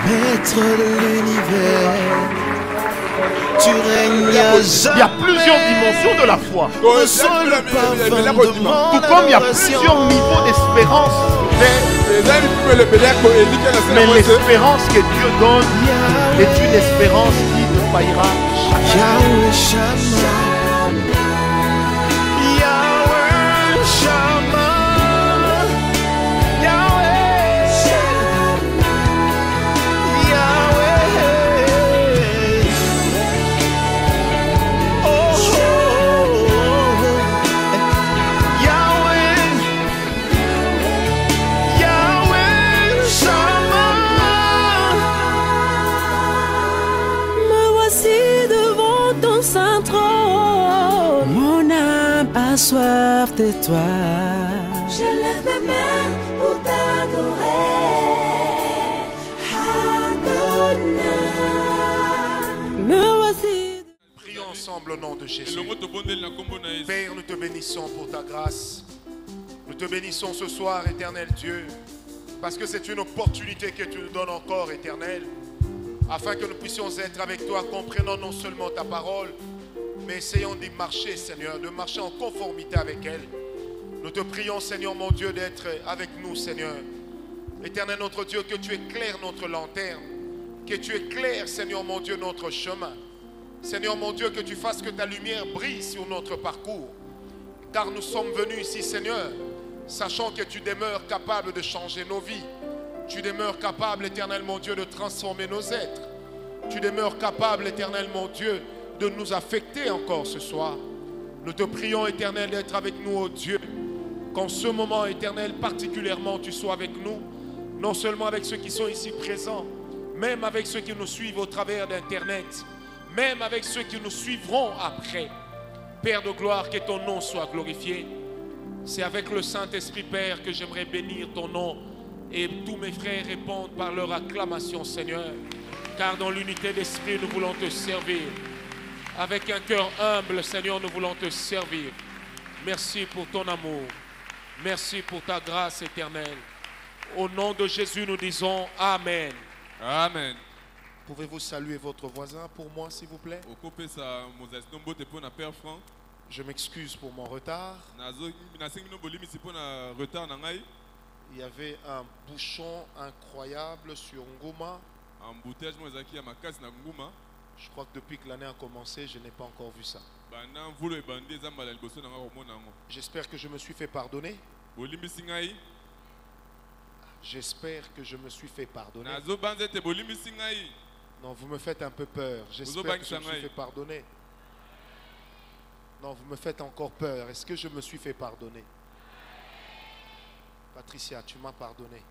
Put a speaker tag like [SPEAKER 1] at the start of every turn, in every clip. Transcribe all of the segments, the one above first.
[SPEAKER 1] Maître de l'univers, tu règnes à jamais.
[SPEAKER 2] Il y a plusieurs dimensions de la foi.
[SPEAKER 1] Ressens le parfum de mon
[SPEAKER 2] Tout comme il y a plusieurs niveaux d'espérance. Mais l'espérance que Dieu donne est une espérance qui ne faillira jamais.
[SPEAKER 1] Yahweh Shammah, Yahweh Shammah, Yahweh Shammah, Yahweh. Oh, oh, oh. Yahweh, Yahweh Shammah.
[SPEAKER 3] Me voici devant ton saint trône. Mon âme a soif de toi. Je lève mes mains pour t'adorer. Adonai. Me voici.
[SPEAKER 2] Prions ensemble au nom de Jésus. Père, nous te bénissons pour ta grâce. Nous te bénissons ce soir, éternel Dieu, parce que c'est une opportunité que tu nous donnes encore, éternel, afin que nous puissions être avec toi, comprenant non seulement ta parole, mais essayons d'y marcher, Seigneur, de marcher en conformité avec elle. Nous te prions, Seigneur mon Dieu, d'être avec nous, Seigneur. Éternel notre Dieu, que tu éclaires notre lanterne, que tu éclaires, Seigneur mon Dieu, notre chemin. Seigneur mon Dieu, que tu fasses que ta lumière brille sur notre parcours. Car nous sommes venus ici, Seigneur, sachant que tu demeures capable de changer nos vies. Tu demeures capable, éternel mon Dieu, de transformer nos êtres. Tu demeures capable, éternel mon Dieu, de nous affecter encore ce soir. Nous te prions, éternel, d'être avec nous, ô Dieu. Qu'en ce moment, éternel, particulièrement, tu sois avec nous. Non seulement avec ceux qui sont ici présents, même avec ceux qui nous suivent au travers d'Internet, même avec ceux qui nous suivront après. Père de gloire, que ton nom soit glorifié. C'est avec le Saint-Esprit, Père, que j'aimerais bénir ton nom. Et tous mes frères répondent par leur acclamation, Seigneur. Car dans l'unité d'esprit, nous voulons te servir. Avec un cœur humble, Seigneur, nous voulons te servir. Merci pour ton amour. Merci pour ta grâce éternelle. Au nom de Jésus, nous disons Amen.
[SPEAKER 4] Amen.
[SPEAKER 2] Pouvez-vous saluer votre voisin pour moi, s'il vous plaît? Je m'excuse pour mon retard. Il y avait un bouchon incroyable sur Nguma. Je crois que depuis que l'année a commencé, je n'ai pas encore vu ça. J'espère que je me suis fait pardonner. J'espère que je me suis fait pardonner. Non, vous me faites un peu peur. J'espère que je me suis fait pardonner. Non, vous me faites encore peur. Est-ce que je me suis fait pardonner? Patricia, tu m'as pardonné.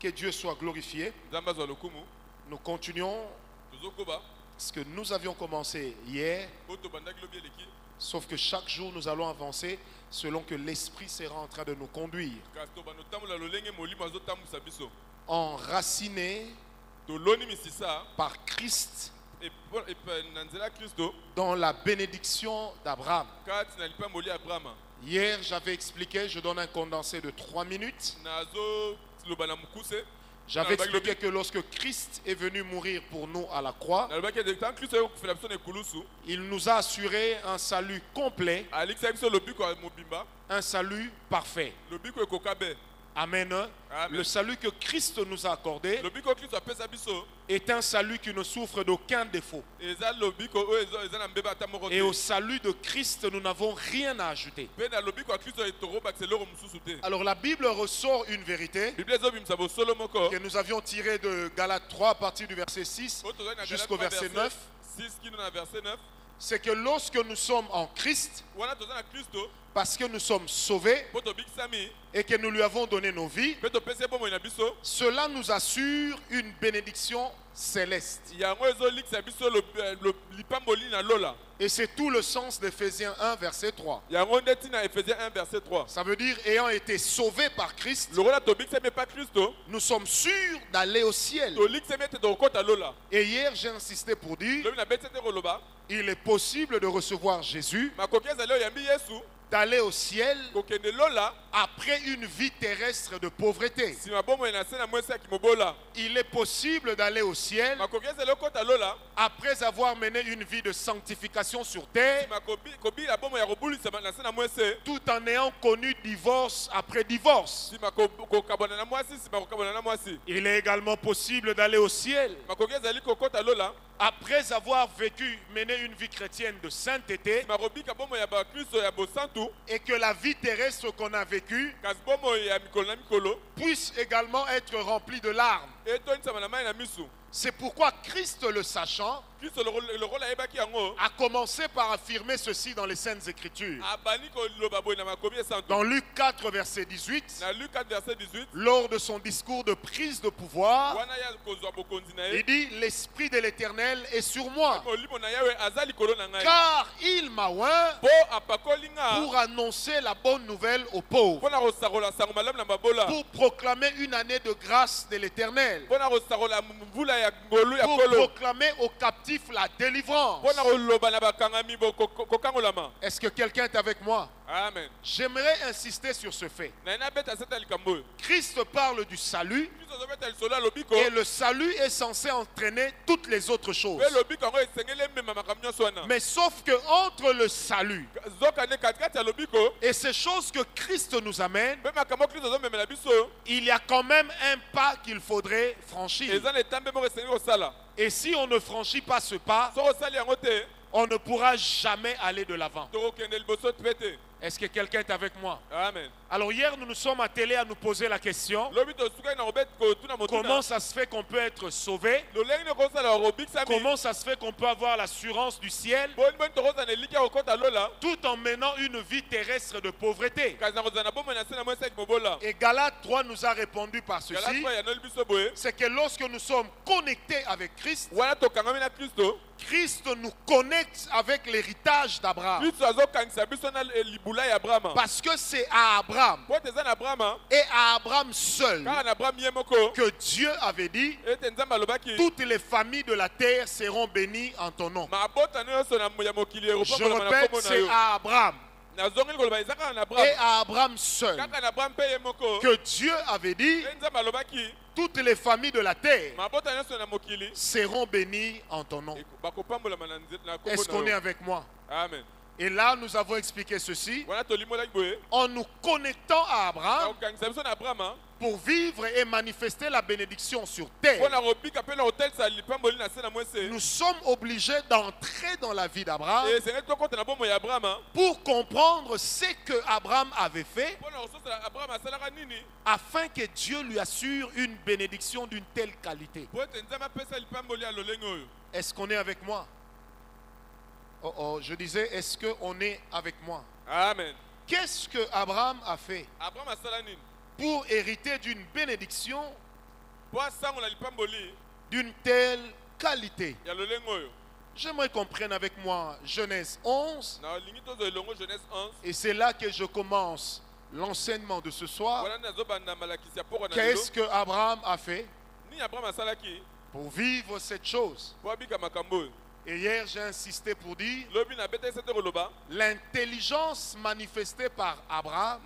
[SPEAKER 2] Que Dieu soit glorifié. Nous continuons ce que nous avions commencé hier. Sauf que chaque jour, nous allons avancer selon que l'Esprit sera en train de nous conduire. Enraciné par Christ dans la bénédiction d'Abraham. Hier, j'avais expliqué, je donne un condensé de 3 minutes. J'avais expliqué que lorsque Christ est venu mourir pour nous à la croix, il nous a assuré un salut complet, un salut parfait. Amen. Le salut que Christ nous a accordé est un salut qui ne souffre d'aucun défaut. Et au salut de Christ, nous n'avons rien à ajouter. Alors la Bible ressort une vérité que nous avions tirée de Galates 3 à partir du verset 6 jusqu'au verset 9. C'est que lorsque nous sommes en Christ, parce que nous sommes sauvés et que nous lui avons donné nos vies, cela nous assure une bénédiction céleste. Et c'est tout le sens d'Éphésiens 1 verset 3. Ça veut dire, ayant été sauvés par Christ, nous sommes sûrs d'aller au ciel. Et hier j'ai insisté pour dire, il est possible de recevoir Jésus d'aller au ciel après une vie terrestre de pauvreté. Il est possible d'aller au ciel après avoir mené une vie de sanctification sur terre, tout en ayant connu divorce après divorce. Il est également possible d'aller au ciel après avoir mené une vie chrétienne de sainteté et que la vie terrestre qu'on a vécue puisse également être remplie de larmes. C'est pourquoi Christ, le sachant, a commencé par affirmer ceci dans les Saintes Écritures. Dans Luc 4, verset 18, lors de son discours de prise de pouvoir, il dit « L'Esprit de l'Éternel est sur moi, car il m'a oint pour annoncer la bonne nouvelle aux pauvres, pour proclamer une année de grâce de l'Éternel, pour proclamer aux captifs la délivrance. » Est-ce que quelqu'un est avec moi?
[SPEAKER 4] Amen.
[SPEAKER 2] J'aimerais insister sur ce fait. Christ parle du salut et le salut est censé entraîner toutes les autres choses. Mais sauf que entre le salut et ces choses que Christ nous amène, il y a quand même un pas qu'il faudrait franchir. Et si on ne franchit pas ce pas, on ne pourra jamais aller de l'avant. Est-ce que quelqu'un est avec moi?
[SPEAKER 4] Amen.
[SPEAKER 2] Alors hier, nous nous sommes attelés à nous poser la question: comment ça se fait qu'on peut être sauvé? Comment ça se fait qu'on peut avoir l'assurance du ciel tout en menant une vie terrestre de pauvreté? Et Galates 3 nous a répondu par ceci: c'est que lorsque nous sommes connectés avec Christ, Christ nous connecte avec l'héritage d'Abraham. Parce que c'est à Abraham et à Abraham seul que Dieu avait dit: toutes les familles de la terre seront bénies en ton nom. Je répète, c'est à Abraham et à Abraham seul que Dieu avait dit: toutes les familles de la terre seront bénies en ton nom. Est-ce qu'on est avec moi?
[SPEAKER 4] Amen.
[SPEAKER 2] Et là, nous avons expliqué ceci en nous connectant à Abraham pour vivre et manifester la bénédiction sur terre. Nous sommes obligés d'entrer dans la vie d'Abraham pour comprendre ce que Abraham avait fait, afin que Dieu lui assure une bénédiction d'une telle qualité. Est-ce qu'on est avec moi? Je disais, est-ce qu'on est avec moi?
[SPEAKER 4] Amen.
[SPEAKER 2] Qu'est-ce que Abraham a fait pour hériter d'une bénédiction d'une telle qualité? J'aimerais qu'on prenne avec moi Genèse 11. Et c'est là que je commence l'enseignement de ce soir. Qu'est-ce que Abraham a fait pour vivre cette chose? Et hier, j'ai insisté pour dire l'intelligence manifestée par Abraham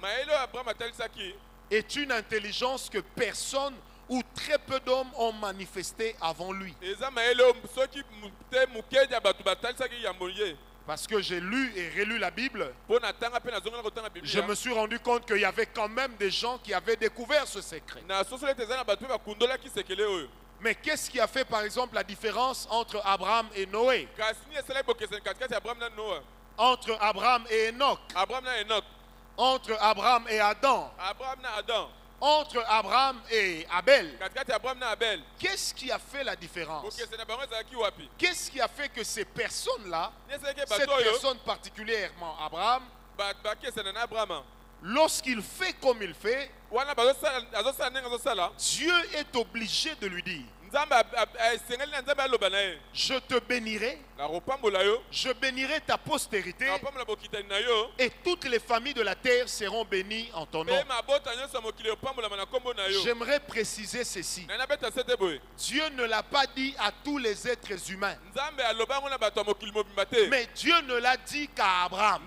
[SPEAKER 2] est une intelligence que personne ou très peu d'hommes ont manifestée avant lui. Parce que j'ai lu et relu la Bible, je me suis rendu compte qu'il y avait quand même des gens qui avaient découvert ce secret. Mais qu'est-ce qui a fait par exemple la différence entre Abraham et Noé? Entre Abraham et Enoch? Entre Abraham et Adam? Entre Abraham et Abel? Qu'est-ce qui a fait la différence? Qu'est-ce qui a fait que ces personnes-là, cette personne particulièrement Abraham, lorsqu'il fait comme il fait, Dieu est obligé de lui dire: je te bénirai, je bénirai ta postérité, et toutes les familles de la terre seront bénies en ton nom. J'aimerais préciser ceci: Dieu ne l'a pas dit à tous les êtres humains, mais Dieu ne l'a dit qu'à Abraham.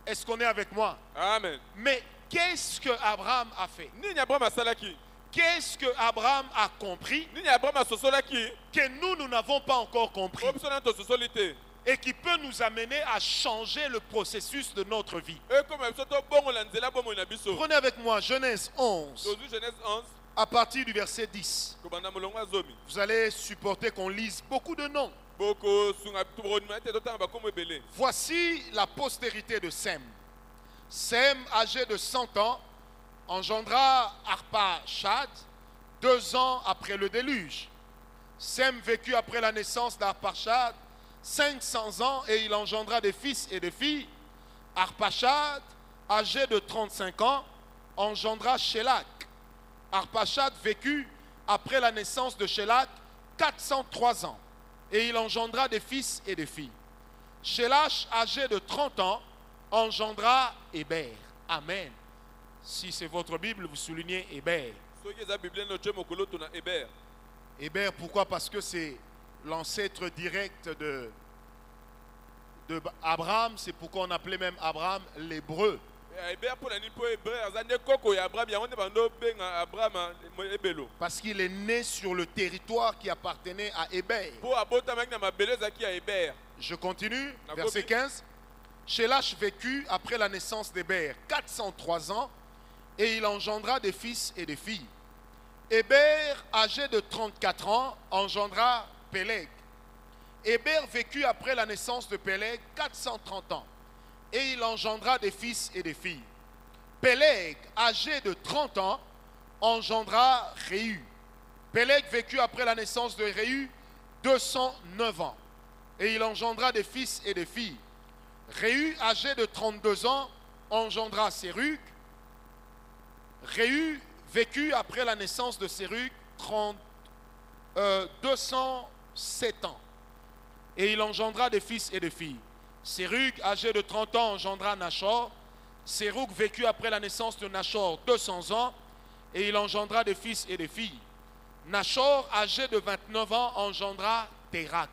[SPEAKER 2] Est-ce qu'on est avec moi?
[SPEAKER 4] Amen.
[SPEAKER 2] Mais qu'est-ce que Abraham a fait?
[SPEAKER 4] Nini Abraham asalaki.
[SPEAKER 2] Qu'est-ce que Abraham a compris
[SPEAKER 4] Nini Abraham asosolaki.
[SPEAKER 2] que nous n'avons pas encore compris
[SPEAKER 4] Comme ça, notre sosolité.
[SPEAKER 2] et qui peut nous amener à changer le processus de notre vie?
[SPEAKER 4] Et comme ça, bon, la nzela, bon, on a biso.
[SPEAKER 2] Prenez avec moi Genèse 11
[SPEAKER 4] Aujourd'hui, Genèse 11.
[SPEAKER 2] à partir du verset 10.
[SPEAKER 4] Kobanda molongo azomi.
[SPEAKER 2] Vous allez supporter qu'on lise beaucoup de noms.
[SPEAKER 4] Boko sunga tubroni te dotanga bakomo ebele.
[SPEAKER 2] Voici la postérité de Sem. Sem, âgé de 100 ans, engendra Arpachad 2 ans après le déluge. Sem vécut après la naissance d'Arpachad 500 ans et il engendra des fils et des filles. Arpachad, âgé de 35 ans, engendra Shélak. Arpachad vécut après la naissance de Shélak 403 ans et il engendra des fils et des filles. Shélach, âgé de 30 ans, engendra Héber. Amen. Si c'est votre Bible, vous soulignez Héber. Héber, pourquoi? Parce que c'est l'ancêtre direct de Abraham. C'est pourquoi on appelait même Abraham l'Hébreu. Parce qu'il est né sur le territoire qui appartenait à Héber. Je continue, verset 15. Shélach vécut après la naissance d'Héber 403 ans et il engendra des fils et des filles. Héber, âgé de 34 ans, engendra Péleg. Héber vécut après la naissance de Péleg 430 ans et il engendra des fils et des filles. Péleg, âgé de 30 ans, engendra Réu. Péleg vécut après la naissance de Réu 209 ans et il engendra des fils et des filles. Réu, âgé de 32 ans, engendra Sérug. Réu vécut après la naissance de Sérug 207 ans et il engendra des fils et des filles. Sérug, âgé de 30 ans, engendra Nachor. Sérug vécut après la naissance de Nachor 200 ans et il engendra des fils et des filles. Nachor, âgé de 29 ans, engendra Térak.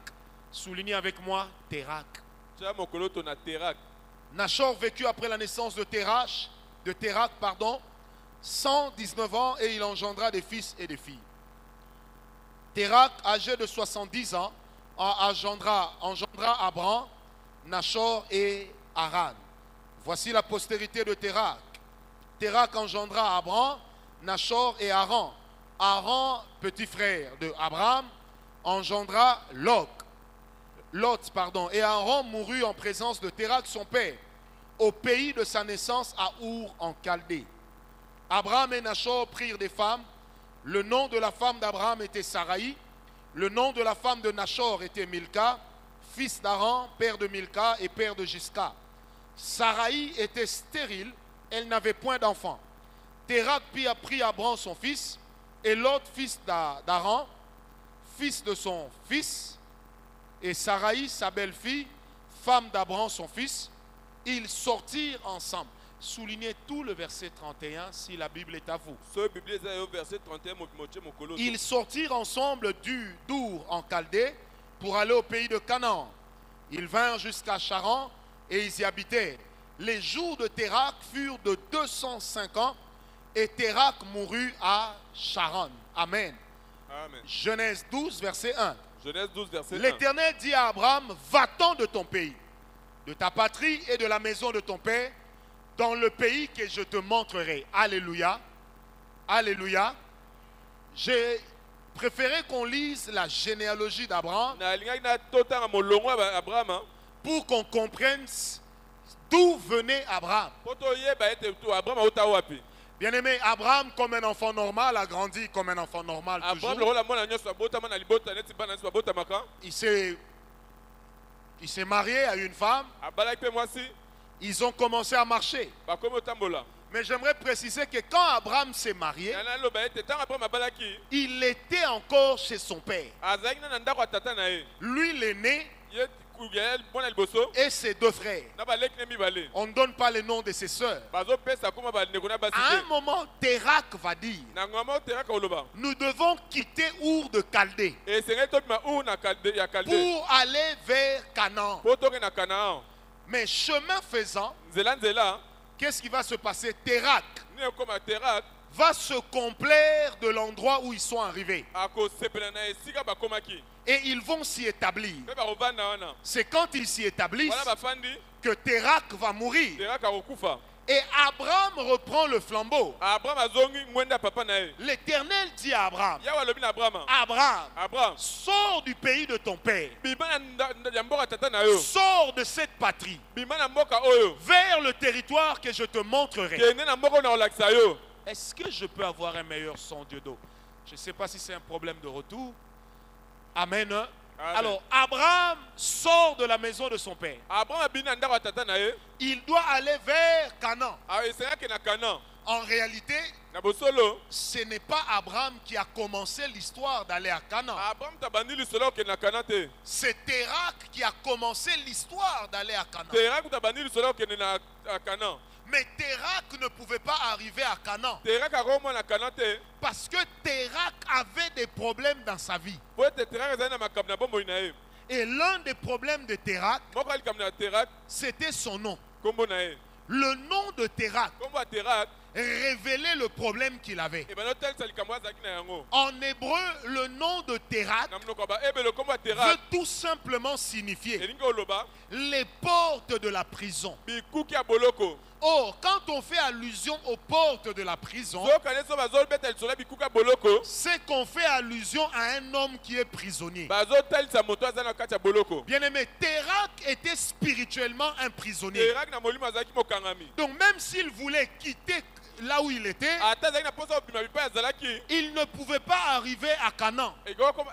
[SPEAKER 2] Soulignez avec moi Térak. Nachor vécut après la naissance de Térak, 119 ans et il engendra des fils et des filles. Térak, âgé de 70 ans, engendra Abram, Nachor et Haran. Voici la postérité de Térak. Térak engendra Abram, Nachor et Haran. Haran, petit frère de Abraham, engendra Lot, et Haran mourut en présence de Térak son père, au pays de sa naissance à Our en Chaldée. Abraham et Nachor prirent des femmes. Le nom de la femme d'Abraham était Saraï. Le nom de la femme de Nachor était Milka, fils d'Haran, père de Milka et père de Gisca. Saraï était stérile, elle n'avait point d'enfant. Térak prit Abraham son fils, et Lot, fils d'Haran, fils de son fils, et Saraï, sa belle-fille, femme d'Abraham son fils. Ils sortirent ensemble. Soulignez tout le verset 31 si la Bible est à vous. Ils sortirent ensemble d'Our en Chaldée pour aller au pays de Canaan. Ils vinrent jusqu'à Charan et ils y habitèrent. Les jours de Térak furent de 205 ans et Térak mourut à Charan. Amen.
[SPEAKER 4] Amen.
[SPEAKER 2] Genèse 12, verset 1.
[SPEAKER 4] Genèse 12, verset 1.
[SPEAKER 2] L'Éternel dit à Abraham, va-t'en de ton pays, de ta patrie et de la maison de ton père, dans le pays que je te montrerai. Alléluia. Alléluia. J'ai préféré qu'on lise la généalogie d'Abraham pour qu'on comprenne d'où venait Abraham. Bien-aimé, Abraham, comme un enfant normal, a grandi comme un enfant normal toujours. Il s'est marié à une femme. Ils ont commencé à marcher. Mais j'aimerais préciser que quand Abraham s'est marié, il était encore chez son père. Lui, l'aîné, et ses deux frères. On ne donne pas les noms de ses sœurs. À un moment, Térak va dire, nous devons quitter Our de Chaldée pour aller vers Canaan. Mais chemin faisant,
[SPEAKER 4] nzela nzela
[SPEAKER 2] qu'est-ce qui va se passer? Terak
[SPEAKER 4] ne koma terak
[SPEAKER 2] va se complaire de l'endroit où ils sont arrivés.
[SPEAKER 4] akosepela na esika bakomaki
[SPEAKER 2] Et ils vont s'y établir.
[SPEAKER 4] mpe bakovanda wana
[SPEAKER 2] C'est quand ils s'y établissent
[SPEAKER 4] wana bafandi
[SPEAKER 2] que Terak va mourir.
[SPEAKER 4] terak akokufa
[SPEAKER 2] Et Abraham reprend le flambeau.
[SPEAKER 4] abraham azongi ngwenda papa na ye
[SPEAKER 2] L'Éternel dit à Abraham,
[SPEAKER 4] yawe alobi na abrahama
[SPEAKER 2] Abraham,
[SPEAKER 4] abraham
[SPEAKER 2] sors du pays de ton père.
[SPEAKER 4] bima ya mboka tata na yo
[SPEAKER 2] Sors de cette patrie
[SPEAKER 4] bima na mboka oyo
[SPEAKER 2] vers le territoire que je te montrerai.
[SPEAKER 4] kende na mboka na kolakisa yo.
[SPEAKER 2] Est-ce que je peux avoir un meilleur son, Dieudo? Je ne sais pas si c'est un problème de retour. Amen.
[SPEAKER 4] Amen.
[SPEAKER 2] Alors, Abraham sort de la maison de son père.
[SPEAKER 4] abraham abimi na ndako ya tata na ye
[SPEAKER 2] Il doit aller vers Canaan.
[SPEAKER 4] esengaki na kana
[SPEAKER 2] En réalité,
[SPEAKER 4] na bosolo
[SPEAKER 2] ce n'est pas Abraham qui a commencé l'histoire d'aller à Canaan.
[SPEAKER 4] abraham tabandi lisolo okende na kana te
[SPEAKER 2] C'est Terak qui a commencé l'histoire d'aller à Canaan.
[SPEAKER 4] terak tabandi lisolo okende na kana
[SPEAKER 2] Mais Terak ne pouvait pas arriver à Canaan
[SPEAKER 4] terak akoma na kana te
[SPEAKER 2] parce que Terak avait des problèmes dans sa vie.
[SPEAKER 4] po ete terak ezali na makambo na bomoi na ye
[SPEAKER 2] Et l'un des problèmes de Terak,
[SPEAKER 4] moko ya likambo na terak
[SPEAKER 2] c'était son nom.
[SPEAKER 4] nkombo na ye
[SPEAKER 2] Le nom de Terak
[SPEAKER 4] nkombo ya terak
[SPEAKER 2] révélait le problème qu'il avait.
[SPEAKER 4] ebana otalisa likambo azalaki na yango
[SPEAKER 2] En hébreu, le nom de Terak
[SPEAKER 4] na monoko ya baebele nkombo ya
[SPEAKER 2] veut
[SPEAKER 4] terak
[SPEAKER 2] tout simplement signifier
[SPEAKER 4] elingi oloba
[SPEAKER 2] les portes de la prison.
[SPEAKER 4] bikuki ya boloko
[SPEAKER 2] Or, quand on fait allusion aux portes de la prison,
[SPEAKER 4] zokani so bazobeta lisolo ya bikuki ya boloko
[SPEAKER 2] c'est qu'on fait allusion à un homme qui est prisonnier.
[SPEAKER 4] bazotalisa moto aza na kati ya boloko
[SPEAKER 2] Bien-aimé, Terak était spirituellement un prisonnier.
[SPEAKER 4] terak na molimo azalaki mokangami
[SPEAKER 2] Donc même s'il voulait quitter là où il était,
[SPEAKER 4] ata azalaki na mposa kobima bipai azalaki
[SPEAKER 2] il ne pouvait pas arriver à Canaan.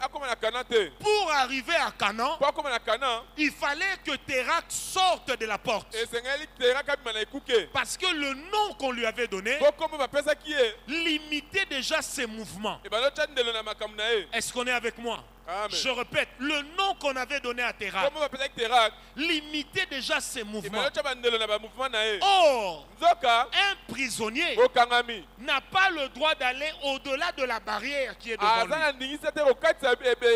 [SPEAKER 4] akoma na kana te
[SPEAKER 2] Pour arriver à Canaan,
[SPEAKER 4] po akoma na kana
[SPEAKER 2] il fallait que Terak sorte de la porte.
[SPEAKER 4] esengeli terak abima na ekuke
[SPEAKER 2] Parce que le nom qu'on lui avait donné
[SPEAKER 4] po kombo bapesaki ye
[SPEAKER 2] limitait déjà ses mouvements.
[SPEAKER 4] ebazotya ndelo na makambo na ye
[SPEAKER 2] Est-ce qu'on est avec moi?
[SPEAKER 4] amen
[SPEAKER 2] Je répète, le nom qu'on avait donné à Terak
[SPEAKER 4] kombo bapesaki terak
[SPEAKER 2] limitait déjà ses mouvements.
[SPEAKER 4] ebazotya bandelo na bamouvement na ye
[SPEAKER 2] Or,
[SPEAKER 4] nzoka
[SPEAKER 2] un prisonnier
[SPEAKER 4] okangami
[SPEAKER 2] n'a pas le droit d'aller au-delà de la barrière qui est devant
[SPEAKER 4] aza
[SPEAKER 2] lui.
[SPEAKER 4] na ndingisa te kokatisa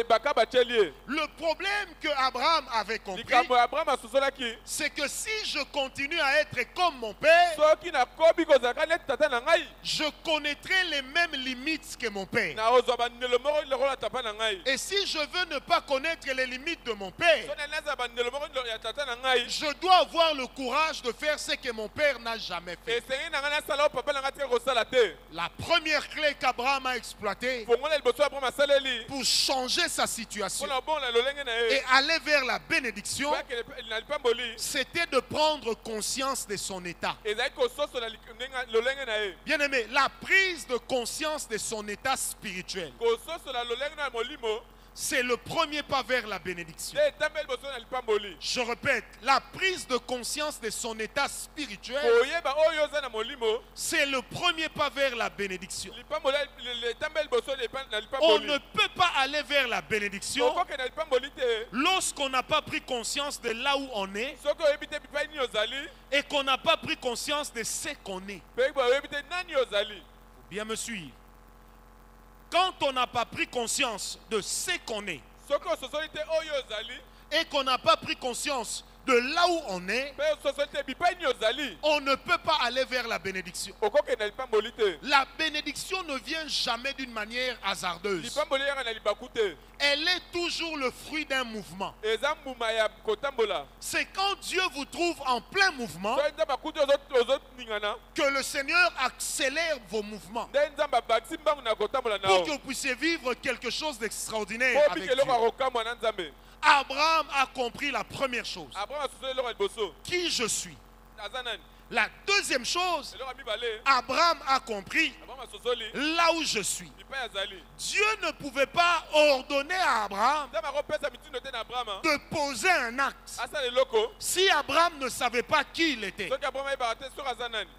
[SPEAKER 4] baka batyeli ye
[SPEAKER 2] Le problème que Abraham avait compris,
[SPEAKER 4] likambo ya abraham asosolaki
[SPEAKER 2] c'est que si je continue à être comme mon père,
[SPEAKER 4] soki nakobi kozalaka neti tata na ngai
[SPEAKER 2] je connaîtrai les mêmes limites que mon père.
[SPEAKER 4] nakozwa bandelo moko lokola tapa na ngai
[SPEAKER 2] Et si je veux ne pas connaître les limites de mon père,
[SPEAKER 4] so nazala bandelo moko ya tata na ngai
[SPEAKER 2] je dois avoir le courage de faire ce que mon père n'a jamais fait.
[SPEAKER 4] esengi na ngai nasala oyo papa na ngai tika kosala te
[SPEAKER 2] La première clé qu'Abraham a exploitée
[SPEAKER 4] fongola liboso ya abraham asaleli
[SPEAKER 2] pour changer sa situation
[SPEAKER 4] mpona obongola lolenge na
[SPEAKER 2] et
[SPEAKER 4] ye
[SPEAKER 2] aller vers la bénédiction,
[SPEAKER 4] po akende na lipamboli
[SPEAKER 2] c'était de prendre conscience de son état.
[SPEAKER 4] ezalaki kososola lolenge na ye
[SPEAKER 2] Bien-aimé, la prise de conscience de son état spirituel,
[SPEAKER 4] kososola lolenge na molimo
[SPEAKER 2] c'est le premier pas vers la bénédiction.
[SPEAKER 4] nde etambeli liboso na lipamboli
[SPEAKER 2] Je répète, la prise de conscience de son état spirituel,
[SPEAKER 4] koyeba oyo oza na molimo
[SPEAKER 2] c'est le premier pas vers la bénédiction.
[SPEAKER 4] lipamboli etambeli liboso na
[SPEAKER 2] On
[SPEAKER 4] lipamboli
[SPEAKER 2] ne peut pas aller vers la bénédiction
[SPEAKER 4] okoke na lipamboli te
[SPEAKER 2] lorsqu'on n'a pas pris conscience de là où on est
[SPEAKER 4] soki oyebi te bipai nini ozali
[SPEAKER 2] et qu'on n'a pas pris conscience de ce qu'on est.
[SPEAKER 4] mpe oyebi te nani ozali
[SPEAKER 2] Bien me suivre. Quand on n'a pas pris conscience de ce qu'on est
[SPEAKER 4] soki ososoli te oyo ozali
[SPEAKER 2] et qu'on n'a pas pris conscience de là où on est,
[SPEAKER 4] mpe ososoli te bipai nini ozali
[SPEAKER 2] on ne peut pas aller vers la bénédiction.
[SPEAKER 4] okoke na lipamboli te
[SPEAKER 2] La bénédiction ne vient jamais d'une manière hasardeuse.
[SPEAKER 4] lipamboli yaka na libaku te
[SPEAKER 2] Elle est toujours le fruit d'un mouvement.
[SPEAKER 4] eza mbuma ya kotambola
[SPEAKER 2] C'est quand Dieu vous trouve en plein mouvement
[SPEAKER 4] soki nzambe akuti ozoningana
[SPEAKER 2] que le Seigneur accélère vos mouvements
[SPEAKER 4] nde nzambe abakisi mbangu na kotambola
[SPEAKER 2] pour
[SPEAKER 4] nao
[SPEAKER 2] que vous puissiez vivre quelque chose d'extraordinaire
[SPEAKER 4] po
[SPEAKER 2] avec
[SPEAKER 4] bika eloko ya
[SPEAKER 2] Dieu.
[SPEAKER 4] kokamwa na nzambe
[SPEAKER 2] Abraham a compris la première chose,
[SPEAKER 4] abraham asosoli eloko ya liboso
[SPEAKER 2] qui je suis.
[SPEAKER 4] aza nani
[SPEAKER 2] La deuxième chose,
[SPEAKER 4] eloko ya mibale
[SPEAKER 2] Abraham a compris
[SPEAKER 4] abraham asosoli
[SPEAKER 2] là où je suis.
[SPEAKER 4] bipai azali
[SPEAKER 2] Dieu ne pouvait pas ordonner à Abraham
[SPEAKER 4] nzambe akopesa mitindo te na abraham
[SPEAKER 2] de poser un acte
[SPEAKER 4] asala eloko
[SPEAKER 2] si Abraham ne savait pas qui il était.
[SPEAKER 4] soki abraham ayebaka te soki aza nani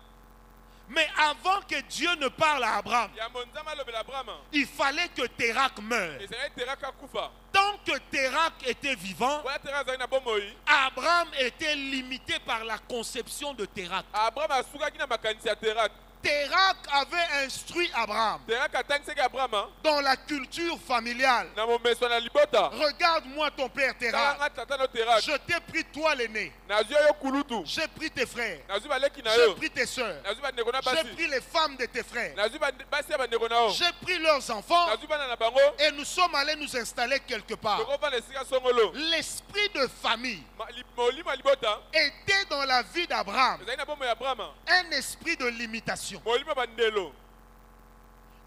[SPEAKER 2] Mais avant que Dieu ne parle à Abraham,
[SPEAKER 4] yambo nzambe alobela abraham
[SPEAKER 2] il fallait que Terak meure.
[SPEAKER 4] ezalaki teraka akufa
[SPEAKER 2] Tant que Terak était vivant,
[SPEAKER 4] oya teraka azali na bomoi
[SPEAKER 2] Abraham était limité par la conception de Terak.
[SPEAKER 4] abraham asukaki na makanisi ya teraka
[SPEAKER 2] Térak avait instruit Abraham
[SPEAKER 4] Teraka atangisaki Abraham
[SPEAKER 2] dans la culture familiale.
[SPEAKER 4] na momeso na libota.
[SPEAKER 2] Regarde-moi ton père Térak.
[SPEAKER 4] Talanga tata no Teraka.
[SPEAKER 2] Je t'ai pris toi l'aîné.
[SPEAKER 4] Nazwi yo kulutu.
[SPEAKER 2] J'ai pris tes frères.
[SPEAKER 4] Nazwi baleki na
[SPEAKER 2] J'ai
[SPEAKER 4] yo.
[SPEAKER 2] pris tes sœurs.
[SPEAKER 4] Nazwi bandeko na
[SPEAKER 2] J'ai
[SPEAKER 4] basi.
[SPEAKER 2] pris les femmes de tes frères.
[SPEAKER 4] Nazwi basi ya bandeko na yo.
[SPEAKER 2] J'ai pris leurs enfants
[SPEAKER 4] Nazwi bana na bango.
[SPEAKER 2] et nous sommes allés nous installer quelque part.
[SPEAKER 4] Tokovanda esika songolo.
[SPEAKER 2] L'esprit de famille
[SPEAKER 4] Molimo ya libota.
[SPEAKER 2] était dans la vie d'Abraham
[SPEAKER 4] Ezali na bomoi ya Abraham.
[SPEAKER 2] un esprit de limitation.
[SPEAKER 4] Molimo ya bandelo.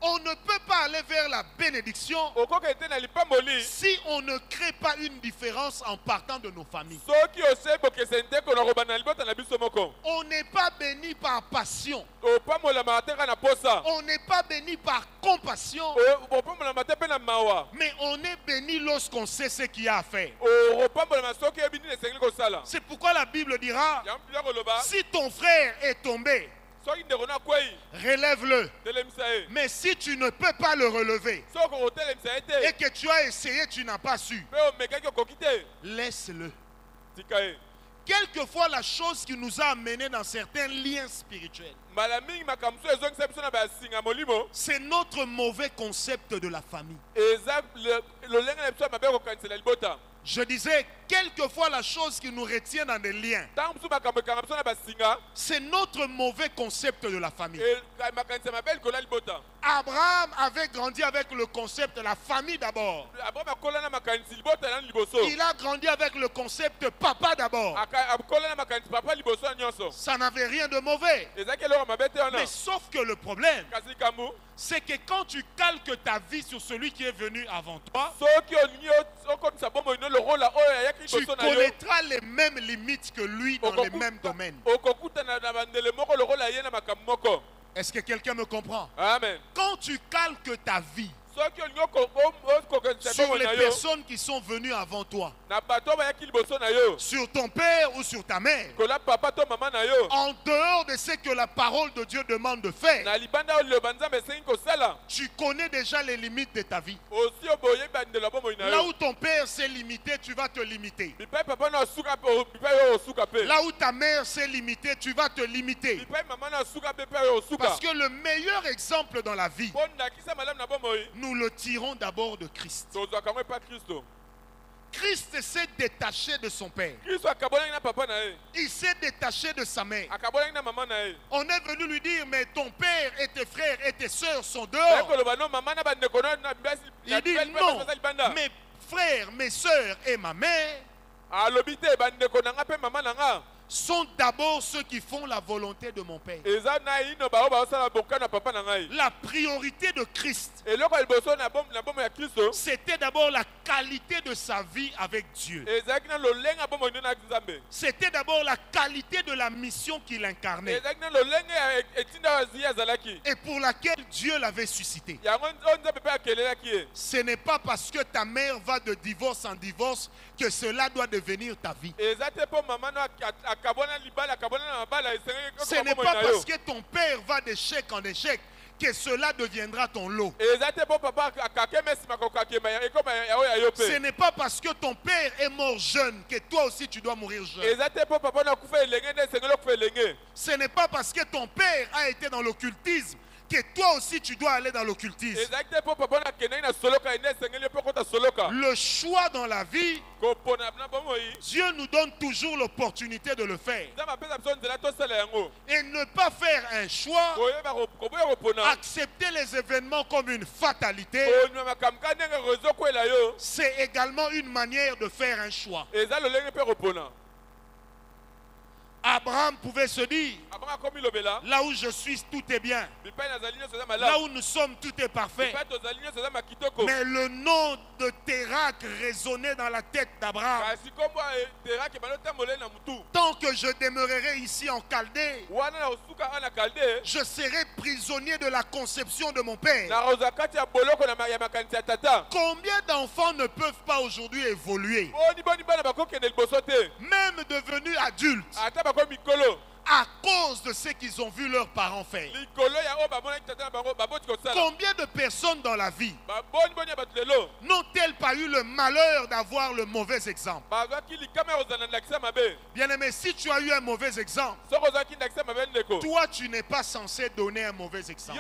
[SPEAKER 2] On ne peut pas aller vers la bénédiction
[SPEAKER 4] Okoka ete na lipamboli.
[SPEAKER 2] si on ne crée pas une différence en partant de nos familles.
[SPEAKER 4] Soki ose bokese ndeko na kobanda na libota na biso moko.
[SPEAKER 2] On n'est pas béni par passion.
[SPEAKER 4] Opamolama te kaka na posa.
[SPEAKER 2] On n'est pas béni par compassion.
[SPEAKER 4] Opamolama te mpe na mawa.
[SPEAKER 2] Mais on est béni lorsqu'on sait ce qu'il y a à faire.
[SPEAKER 4] Opamolama soki oyebi nini esengeli kosala.
[SPEAKER 2] C'est pourquoi la Bible dira,
[SPEAKER 4] Yango bila koloba.
[SPEAKER 2] si ton frère est tombé,
[SPEAKER 4] Soki ndeko na kwei.
[SPEAKER 2] relève-le.
[SPEAKER 4] Telemisa ye.
[SPEAKER 2] Mais si tu ne peux pas le relever
[SPEAKER 4] Soki okotelemisa ye
[SPEAKER 2] et
[SPEAKER 4] te.
[SPEAKER 2] que tu as essayé, tu n'as pas su,
[SPEAKER 4] Mpe omekaki okoki te.
[SPEAKER 2] laisse-le.
[SPEAKER 4] Tika ye.
[SPEAKER 2] Quelquefois, la chose qui nous a amenés dans certains liens spirituels,
[SPEAKER 4] Mbala mingi makambo so ezongisa biso na basinga molimo.
[SPEAKER 2] c'est notre mauvais concept de la famille.
[SPEAKER 4] Eza lolenge na biso ya mabe kokanisela libota.
[SPEAKER 2] Je disais, quelquefois, la chose qui nous retient dans des liens,
[SPEAKER 4] Ntango mosusu makambo ekanga biso na basinga.
[SPEAKER 2] c'est notre mauvais concept de la famille.
[SPEAKER 4] Makanisa mabe likolo ya libota.
[SPEAKER 2] Abraham avait grandi avec le concept de la famille d'abord.
[SPEAKER 4] Abraham akola na makanisi libota nanu liboso.
[SPEAKER 2] Il a grandi avec le concept papa d'abord.
[SPEAKER 4] Akola na makanisi papa liboso na nyonso.
[SPEAKER 2] Ça n'avait rien de mauvais.
[SPEAKER 4] Ezaki eloko mabe te wana.
[SPEAKER 2] Mais sauf que le problème,
[SPEAKER 4] Kasi kambu.
[SPEAKER 2] c'est que quand tu calques ta vie sur celui qui est venu avant toi,
[SPEAKER 4] Soki olingi okomisa bomoi no lokola oyo ayaki
[SPEAKER 2] tu
[SPEAKER 4] liboso na yo.
[SPEAKER 2] connaîtras les mêmes limites que lui dans les mêmes domaines.
[SPEAKER 4] Okokutana na bandele moko lokola ye na makambo moko.
[SPEAKER 2] Est-ce que quelqu'un me comprend?
[SPEAKER 4] Amen.
[SPEAKER 2] Quand tu calques ta vie
[SPEAKER 4] Soki olingi okokomisa
[SPEAKER 2] sur
[SPEAKER 4] bomoi
[SPEAKER 2] les
[SPEAKER 4] na yo.
[SPEAKER 2] personnes qui sont venues avant toi,
[SPEAKER 4] Na bato bayaki liboso na yo.
[SPEAKER 2] sur ton père ou sur ta mère,
[SPEAKER 4] Kola papa to mama na yo.
[SPEAKER 2] en dehors de ce que la parole de Dieu demande de faire,
[SPEAKER 4] Na libanda oyo liloba nzambe esengi kosala.
[SPEAKER 2] tu connais déjà les limites de ta vie.
[SPEAKER 4] Osi oboye bandelo ya bomoi na
[SPEAKER 2] Là
[SPEAKER 4] yo.
[SPEAKER 2] où ton père s'est limité, tu vas te limiter.
[SPEAKER 4] Bipai papa na osuka pe bipai oyo osuka pe.
[SPEAKER 2] Là où ta mère s'est limitée, tu vas te limiter.
[SPEAKER 4] Bipai mama na osuka pe pe oyo osuka.
[SPEAKER 2] Parce que le meilleur exemple dans la vie,
[SPEAKER 4] Bon ndakisa malamu na bomoi.
[SPEAKER 2] nous le tirons d'abord de Christ.
[SPEAKER 4] Tozwaka ngo epa Kristo.
[SPEAKER 2] Christ s'est détaché de son père.
[SPEAKER 4] Kristo akabolaki na papa na ye.
[SPEAKER 2] Il s'est détaché de sa mère.
[SPEAKER 4] Akabolaki na mama na ye.
[SPEAKER 2] On est venu lui dire, mais ton père et tes frères et tes sœurs sont
[SPEAKER 4] Baye
[SPEAKER 2] dehors.
[SPEAKER 4] koloba no mama na bandeko na basi.
[SPEAKER 2] Il dit non, mes frères, mes sœurs et ma mère
[SPEAKER 4] Alobi te bandeko na nga pe mama na nga.
[SPEAKER 2] sont d'abord ceux qui font la volonté de mon père.
[SPEAKER 4] Eza na ino bao baosala boka na papa na ngai.
[SPEAKER 2] La priorité de Christ,
[SPEAKER 4] Eloko ya liboso na bomo ya Kristo.
[SPEAKER 2] c'était d'abord la qualité de sa vie avec Dieu.
[SPEAKER 4] Ezalaki na lolenge ya bomoi no na Nzambe.
[SPEAKER 2] C'était d'abord la qualité de la mission qu'il incarnait
[SPEAKER 4] Ezalaki na lolenge ya etinda wazi azalaki.
[SPEAKER 2] et pour laquelle Dieu l'avait suscité.
[SPEAKER 4] Yango oyo Nzambe pe akelelaki ye.
[SPEAKER 2] Ce n'est pas parce que ta mère va de divorce en divorce que cela doit devenir ta vie.
[SPEAKER 4] Eza te po mama no akabona libala akabona na mabala esengeli
[SPEAKER 2] Ce n'est pas parce que ton père va d'échec en échec que cela deviendra ton lot.
[SPEAKER 4] Eza te po papa akakema esima kokakema ekoma ya oyo ya yo
[SPEAKER 2] Ce
[SPEAKER 4] pe.
[SPEAKER 2] n'est pas parce que ton père est mort jeune que toi aussi tu dois mourir jeune.
[SPEAKER 4] Eza te po papa na kufa elenge nde esengeli okufa elenge.
[SPEAKER 2] Ce n'est pas parce que ton père a été dans l'occultisme que toi aussi tu dois aller dans l'occultisme.
[SPEAKER 4] Ezalaki te po papa na kendaki na soloka nde esengeli yo mpe kota soloka.
[SPEAKER 2] Le choix dans la vie,
[SPEAKER 4] Kopona na bomoi.
[SPEAKER 2] Dieu nous donne toujours l'opportunité de le faire.
[SPEAKER 4] Nzambe apesa biso nzela tosala yango.
[SPEAKER 2] Et ne pas faire un choix,
[SPEAKER 4] Koyeba koboya kopona.
[SPEAKER 2] accepter les événements comme une fatalité,
[SPEAKER 4] Konywa makambo ka ndenge rezo kwela yo.
[SPEAKER 2] c'est également une manière de faire un choix.
[SPEAKER 4] Eza lolenge mpe kopona.
[SPEAKER 2] Abraham pouvait se dire,
[SPEAKER 4] Abanga komi lobela.
[SPEAKER 2] là où je suis, tout est bien.
[SPEAKER 4] Bipai nazali nyonso eza
[SPEAKER 2] Là
[SPEAKER 4] malamu.
[SPEAKER 2] où nous sommes, tout est parfait.
[SPEAKER 4] Bipai tozali nyonso eza makitoko.
[SPEAKER 2] Mais le nom de Térak résonnait dans la tête d'Abraham.
[SPEAKER 4] Kasi kombo teraki balotambola na mutu.
[SPEAKER 2] Tant que je demeurerai ici en Chaldée,
[SPEAKER 4] Wana na osuka ana kalde.
[SPEAKER 2] je serai prisonnier de la conception de mon père.
[SPEAKER 4] Na roza kati ya boloko na ya makanisi ya tata.
[SPEAKER 2] Combien d'enfants ne peuvent pas aujourd'hui évoluer,
[SPEAKER 4] Boni bana bakokende liboso te.
[SPEAKER 2] même devenus adultes,
[SPEAKER 4] Ata bakomi mikolo.
[SPEAKER 2] à cause de ce qu'ils ont vu leurs parents faire. Combien de personnes dans la vie n'ont-elles pas eu le malheur d'avoir le mauvais exemple? Bien-aimé, si tu as eu un mauvais exemple, toi tu n'es pas censé donner un mauvais exemple.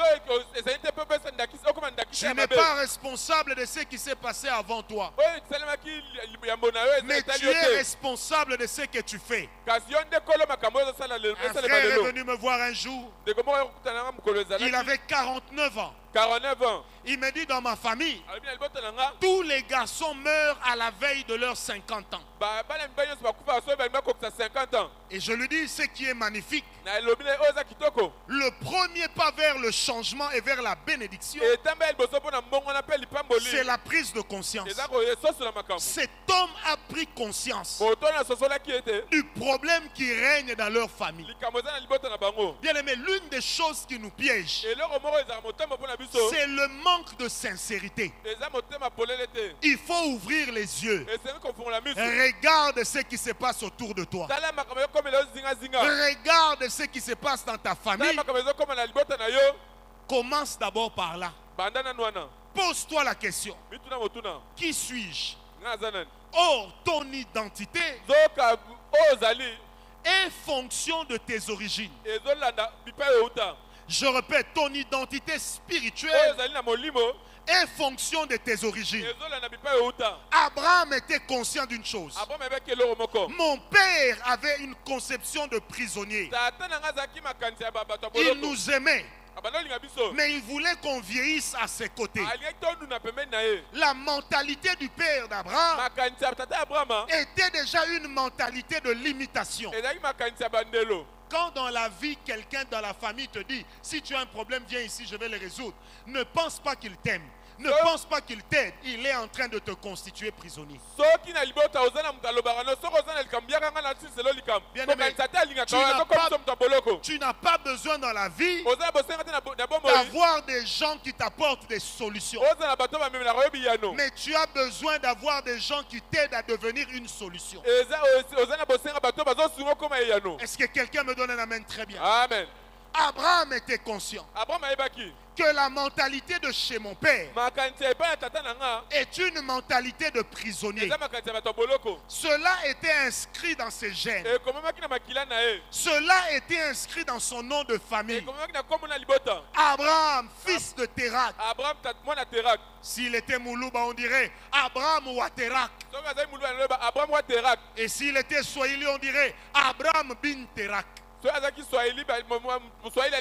[SPEAKER 2] Tu n'es pas responsable de ce qui s'est passé avant toi. Mais tu es responsable de ce que tu fais. Un frère est venu me voir un jour. Il avait 49 ans.
[SPEAKER 4] 49 ans.
[SPEAKER 2] Il me dit, dans ma famille, tous les garçons meurent à la veille de leurs 50 ans. Et je lui dis, ce qui est magnifique, le premier pas vers le changement et vers la bénédiction, c'est la prise de conscience. Cet homme a pris conscience du problème qui règne dans leur famille. Bien aimé, l'une des choses qui nous piège, c'est le manque de sincérité. Il faut ouvrir les yeux. Regarde ce qui se passe autour de toi. Regarde ce qui se passe dans ta famille. Commence d'abord par là. Pose-toi la question. Qui suis-je? Or, ton identité est fonction de tes origines. Je répète, ton identité spirituelle est fonction de tes origines. Abraham était conscient d'une chose. Mon père avait une conception de prisonnier. Il nous aimait, mais il voulait qu'on vieillisse à ses côtés. La mentalité du père d'Abraham était déjà une mentalité de limitation. Quand dans la vie, quelqu'un dans la famille te dit, si tu as un problème, viens ici, je vais le résoudre. Ne pense pas qu'il t'aime. Ne pense pas qu'il t'aide. Il est en train de te constituer prisonnier. Bien-aimé, tu n'as pas besoin dans la vie d'avoir des gens qui t'apportent des solutions. Mais tu as besoin d'avoir des gens qui t'aident à devenir une solution. Est-ce que quelqu'un me donne un amen? Très bien.
[SPEAKER 4] Amen.
[SPEAKER 2] Abraham était conscient que la mentalité de chez mon père est une mentalité de prisonnier. Cela était inscrit dans ses gènes. Cela était inscrit dans son nom de famille. Abraham, fils de Térak. S'il était Moulouba, on dirait Abraham Waterak. Et s'il était Swahili, on dirait Abraham bin Terak.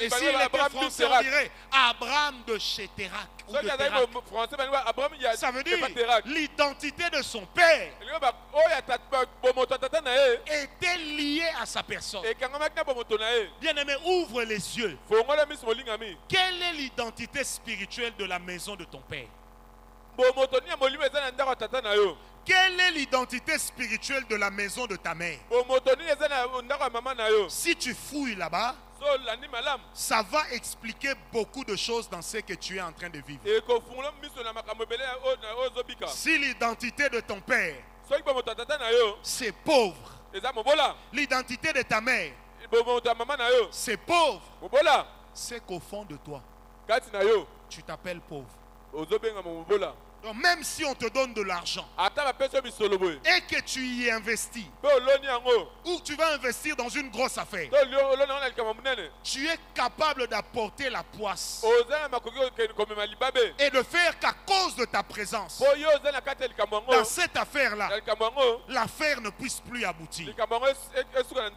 [SPEAKER 2] Et s'il était français, on dirait Abraham de chez Térak. Ça veut dire l'identité de son père était liée à sa personne. Bien-aimé, ouvre les yeux. Quelle est l'identité spirituelle de la maison de ton père? Quelle est l'identité spirituelle de la maison de ta mère? Si tu fouilles là-bas, ça va expliquer beaucoup de choses dans ce que tu es en train de vivre. Si l'identité de ton père, c'est pauvre. L'identité de ta mère, c'est pauvre. C'est qu'au fond de toi, tu t'appelles pauvre. Donc même si on te donne de l'argent et que tu y investis, ou tu vas investir dans une grosse affaire, tu es capable d'apporter la poisse et de faire qu'à cause de ta présence dans cette affaire-là, l'affaire ne puisse plus aboutir.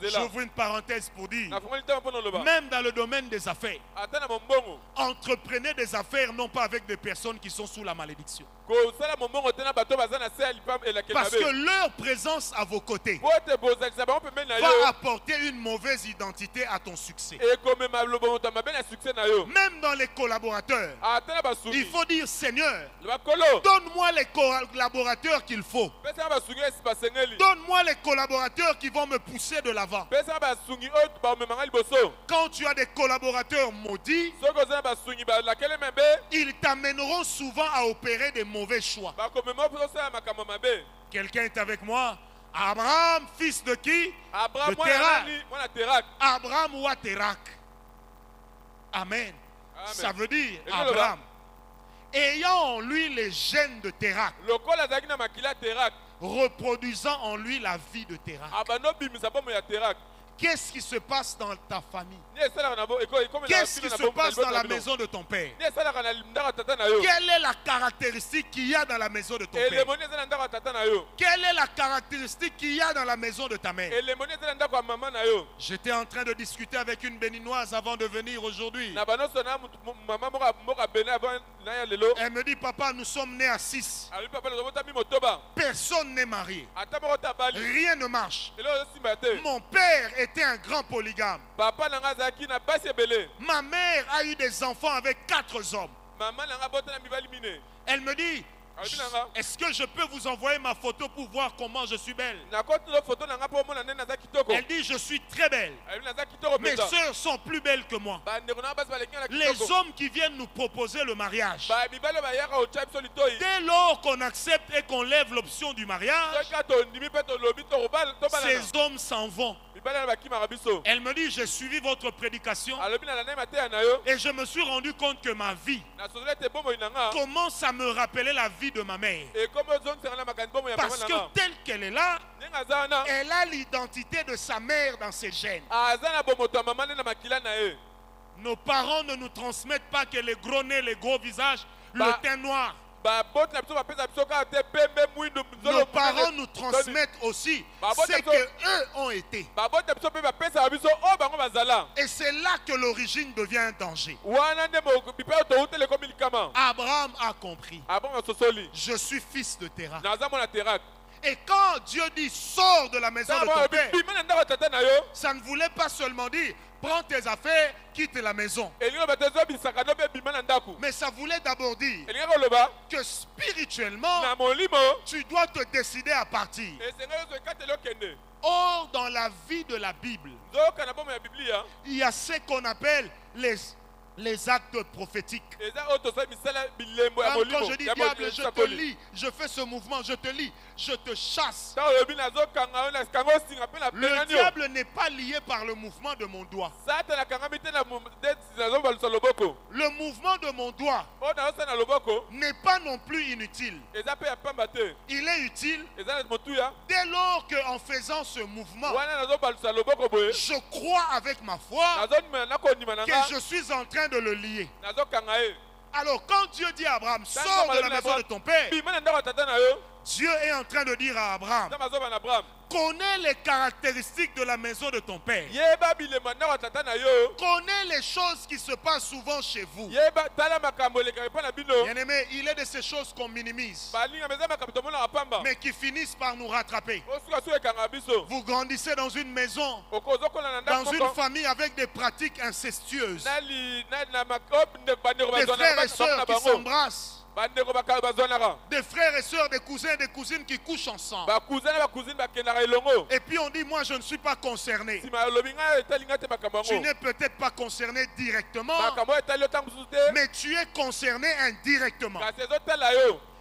[SPEAKER 2] J'ouvre une parenthèse pour dire, même dans le domaine des affaires, entreprenez des affaires non pas avec des personnes qui sont sous la malédiction. Parce que leur présence à vos côtés va apporter une mauvaise identité à ton succès. Même dans les collaborateurs, il faut dire, Seigneur, donne-moi les collaborateurs qu'il faut. Donne-moi les collaborateurs qui vont me pousser de l'avant. Quand tu as des collaborateurs maudits, ils t'amèneront souvent à opérer des mauvais choix. Quelqu'un est avec moi?
[SPEAKER 1] Abraham, fils de qui?
[SPEAKER 4] Abraham,
[SPEAKER 1] De Térak.
[SPEAKER 4] mwana Térak.
[SPEAKER 1] Abraham ou Térak. Amen.
[SPEAKER 4] Amen.
[SPEAKER 1] Ça veut dire
[SPEAKER 4] Et
[SPEAKER 1] Abraham. Ayant en lui les gènes de Térak,
[SPEAKER 4] Lokola azalaki na makila Térak.
[SPEAKER 1] reproduisant en lui la vie de Térak.
[SPEAKER 4] Abano bimisa bomo ya Térak.
[SPEAKER 1] Qu'est-ce qui se passe dans ta famille?
[SPEAKER 4] Qu'est-ce
[SPEAKER 1] Qu'est-ce qui se passe dans la maison de ton père? Quelle est la caractéristique qu'il y a dans la maison de ton père? Quelle est la caractéristique qu'il y a dans la maison de ta mère? J'étais en train de discuter avec une béninoise avant de venir aujourd'hui. Elle me dit, papa, nous sommes nés à 6. Personne n'est marié. Rien ne marche. Mon père était un grand polygame. Ma mère a eu des enfants avec 4 hommes. Elle me dit, est-ce que je peux vous envoyer ma photo pour voir comment je suis belle? Elle dit, je suis très belle. Mes sœurs sont plus belles que moi. Les hommes qui viennent nous proposer le mariage, dès lors qu'on accepte et qu'on lève l'option du mariage, ces hommes s'en vont. Elle me dit, j'ai suivi votre prédication et je me suis rendu compte que ma vie commence à me rappeler la vie de ma mère. Parce que telle qu'elle est là, elle a l'identité de sa mère dans ses gènes. Nos parents ne nous transmettent pas que les gros nez, les gros visages, le teint noir. Nos parents nous transmettent aussi ce qu'eux ont été. Et c'est là que l'origine devient un danger. Abraham a compris. Je suis fils de Térak. Et quand Dieu dit sors de la maison de ton père, ça ne voulait pas seulement dire prends tes affaires, quitte la maison. Mais ça voulait d'abord dire que spirituellement, tu dois te décider à partir. Or, dans la vie de la Bible, il y a ce qu'on appelle les actes prophétiques. Quand je dis diable, je te lis, je fais ce mouvement, je te lis, je te chasse. Le diable n'est pas lié par le mouvement de mon doigt. Le mouvement de mon doigt n'est pas non plus inutile. Il est utile dès lors qu'en faisant ce mouvement, je crois avec ma foi que je suis en train de le lier. Alors quand Dieu dit à Abraham, sors de la maison de ton père, Dieu est en train de dire à Abraham, connais les caractéristiques de la maison de ton père. Connais les choses qui se passent souvent chez vous. Bien-aimé, il est de ces choses qu'on minimise, mais qui finissent par nous rattraper. Vous grandissez dans une maison, dans une famille avec des pratiques incestueuses, des frères et sœurs qui s'embrassent, des frères et sœurs, des cousins et des cousines qui couchent ensemble. Et puis on dit, moi je ne suis pas concerné. Tu n'es peut-être pas concerné directement, mais tu es concerné indirectement.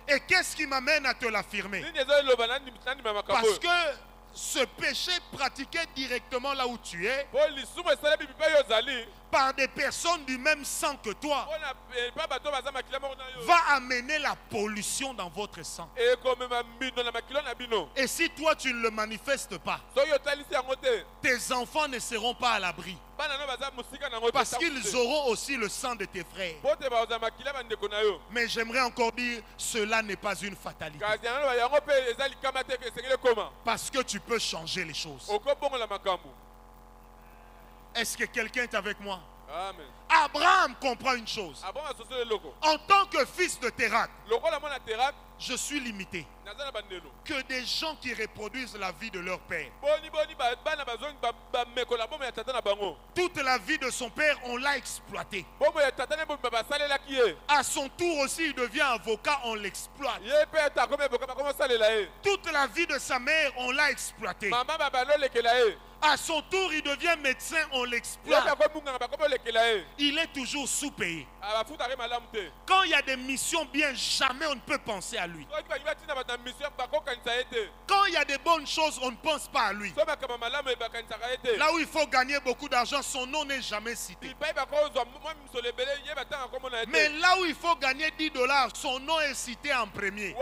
[SPEAKER 1] Et qu'est-ce qui m'amène à te l'affirmer? Parce que ce péché pratiqué directement là où tu es, par des personnes du même sang que toi, va amener la pollution dans votre sang. Et si toi tu ne le manifestes pas, tes enfants ne seront pas à l'abri. Parce qu'ils auront aussi le sang de tes frères. Mais j'aimerais encore dire, cela n'est pas une fatalité. Parce que tu peux changer les choses. Est-ce que quelqu'un est avec moi?
[SPEAKER 4] Amen.
[SPEAKER 1] Abraham comprend une chose. En tant que fils de Térak, je suis limité. Que des gens qui reproduisent la vie de leur père. Toute la vie de son père, on l'a exploité. À son tour aussi, il devient avocat, on l'exploite. Toute la vie de sa mère, on l'a exploité. À son tour, il devient médecin, on l'exploite. Il est toujours sous-payé. Quand il y a des missions bien, jamais on ne peut penser à lui. Quand il y a des bonnes choses, on ne pense pas à lui. Là où il faut gagner beaucoup d'argent, son nom n'est jamais cité. Mais là où il faut gagner $10, son nom est cité en premier.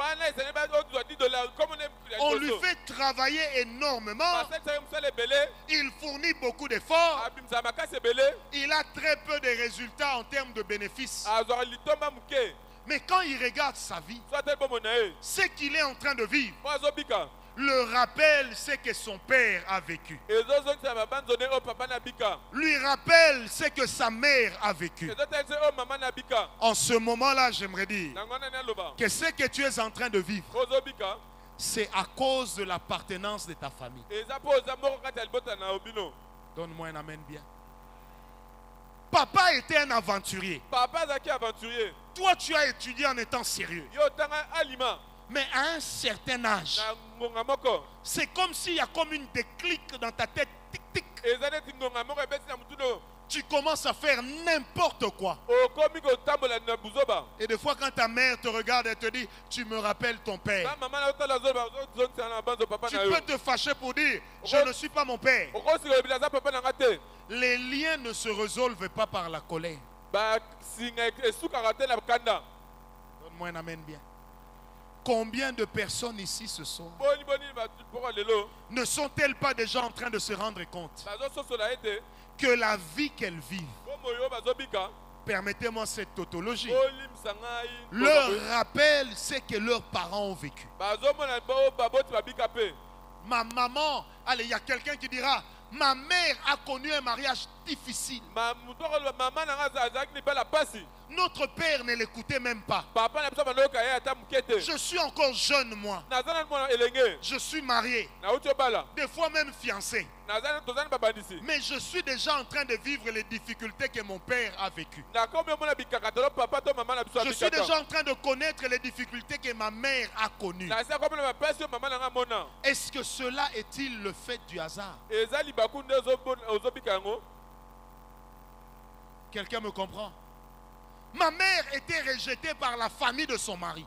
[SPEAKER 1] On lui fait travailler énormément. Il fournit beaucoup d'efforts. Il a très peu de résultats en termes de bénéfices. Mais quand il regarde sa vie, ce qu'il est en train de vivre, le rappel, c'est que son père a vécu. Lui rappelle ce que sa mère a vécu. En ce moment-là, j'aimerais dire que ce que tu es en train de vivre, c'est à cause de l'appartenance de ta famille. Donne-moi un amen bien. Papa était un aventurier. Toi, tu as étudié en étant sérieux. Mais à un certain âge, c'est comme s'il y a comme une déclic dans ta tête. Tic, tic. Tu commences à faire n'importe quoi. Et des fois quand ta mère te regarde, elle te dit, tu me rappelles ton père. Tu peux te fâcher pour dire, je ne suis pas mon père. Les liens ne se résolvent pas par la colère. Donne-moi un amen bien. Combien de personnes ici ce soir ne sont-elles pas déjà en train de se rendre compte que la vie qu'elles vivent, permettez-moi cette tautologie, leur rappelle ce que leurs parents ont vécu. Ma maman, allez, il y a quelqu'un qui dira, ma mère a connu un mariage difficile. Notre père ne l'écoutait même pas. Je suis encore jeune, moi. Je suis marié. Des fois même fiancé. Mais je suis déjà en train de vivre les difficultés que mon père a vécues. Je suis déjà en train de connaître les difficultés que ma mère a connues. Est-ce que cela est-il le fait du hasard? Quelqu'un me comprend? Ma mère était rejetée par la famille de son mari.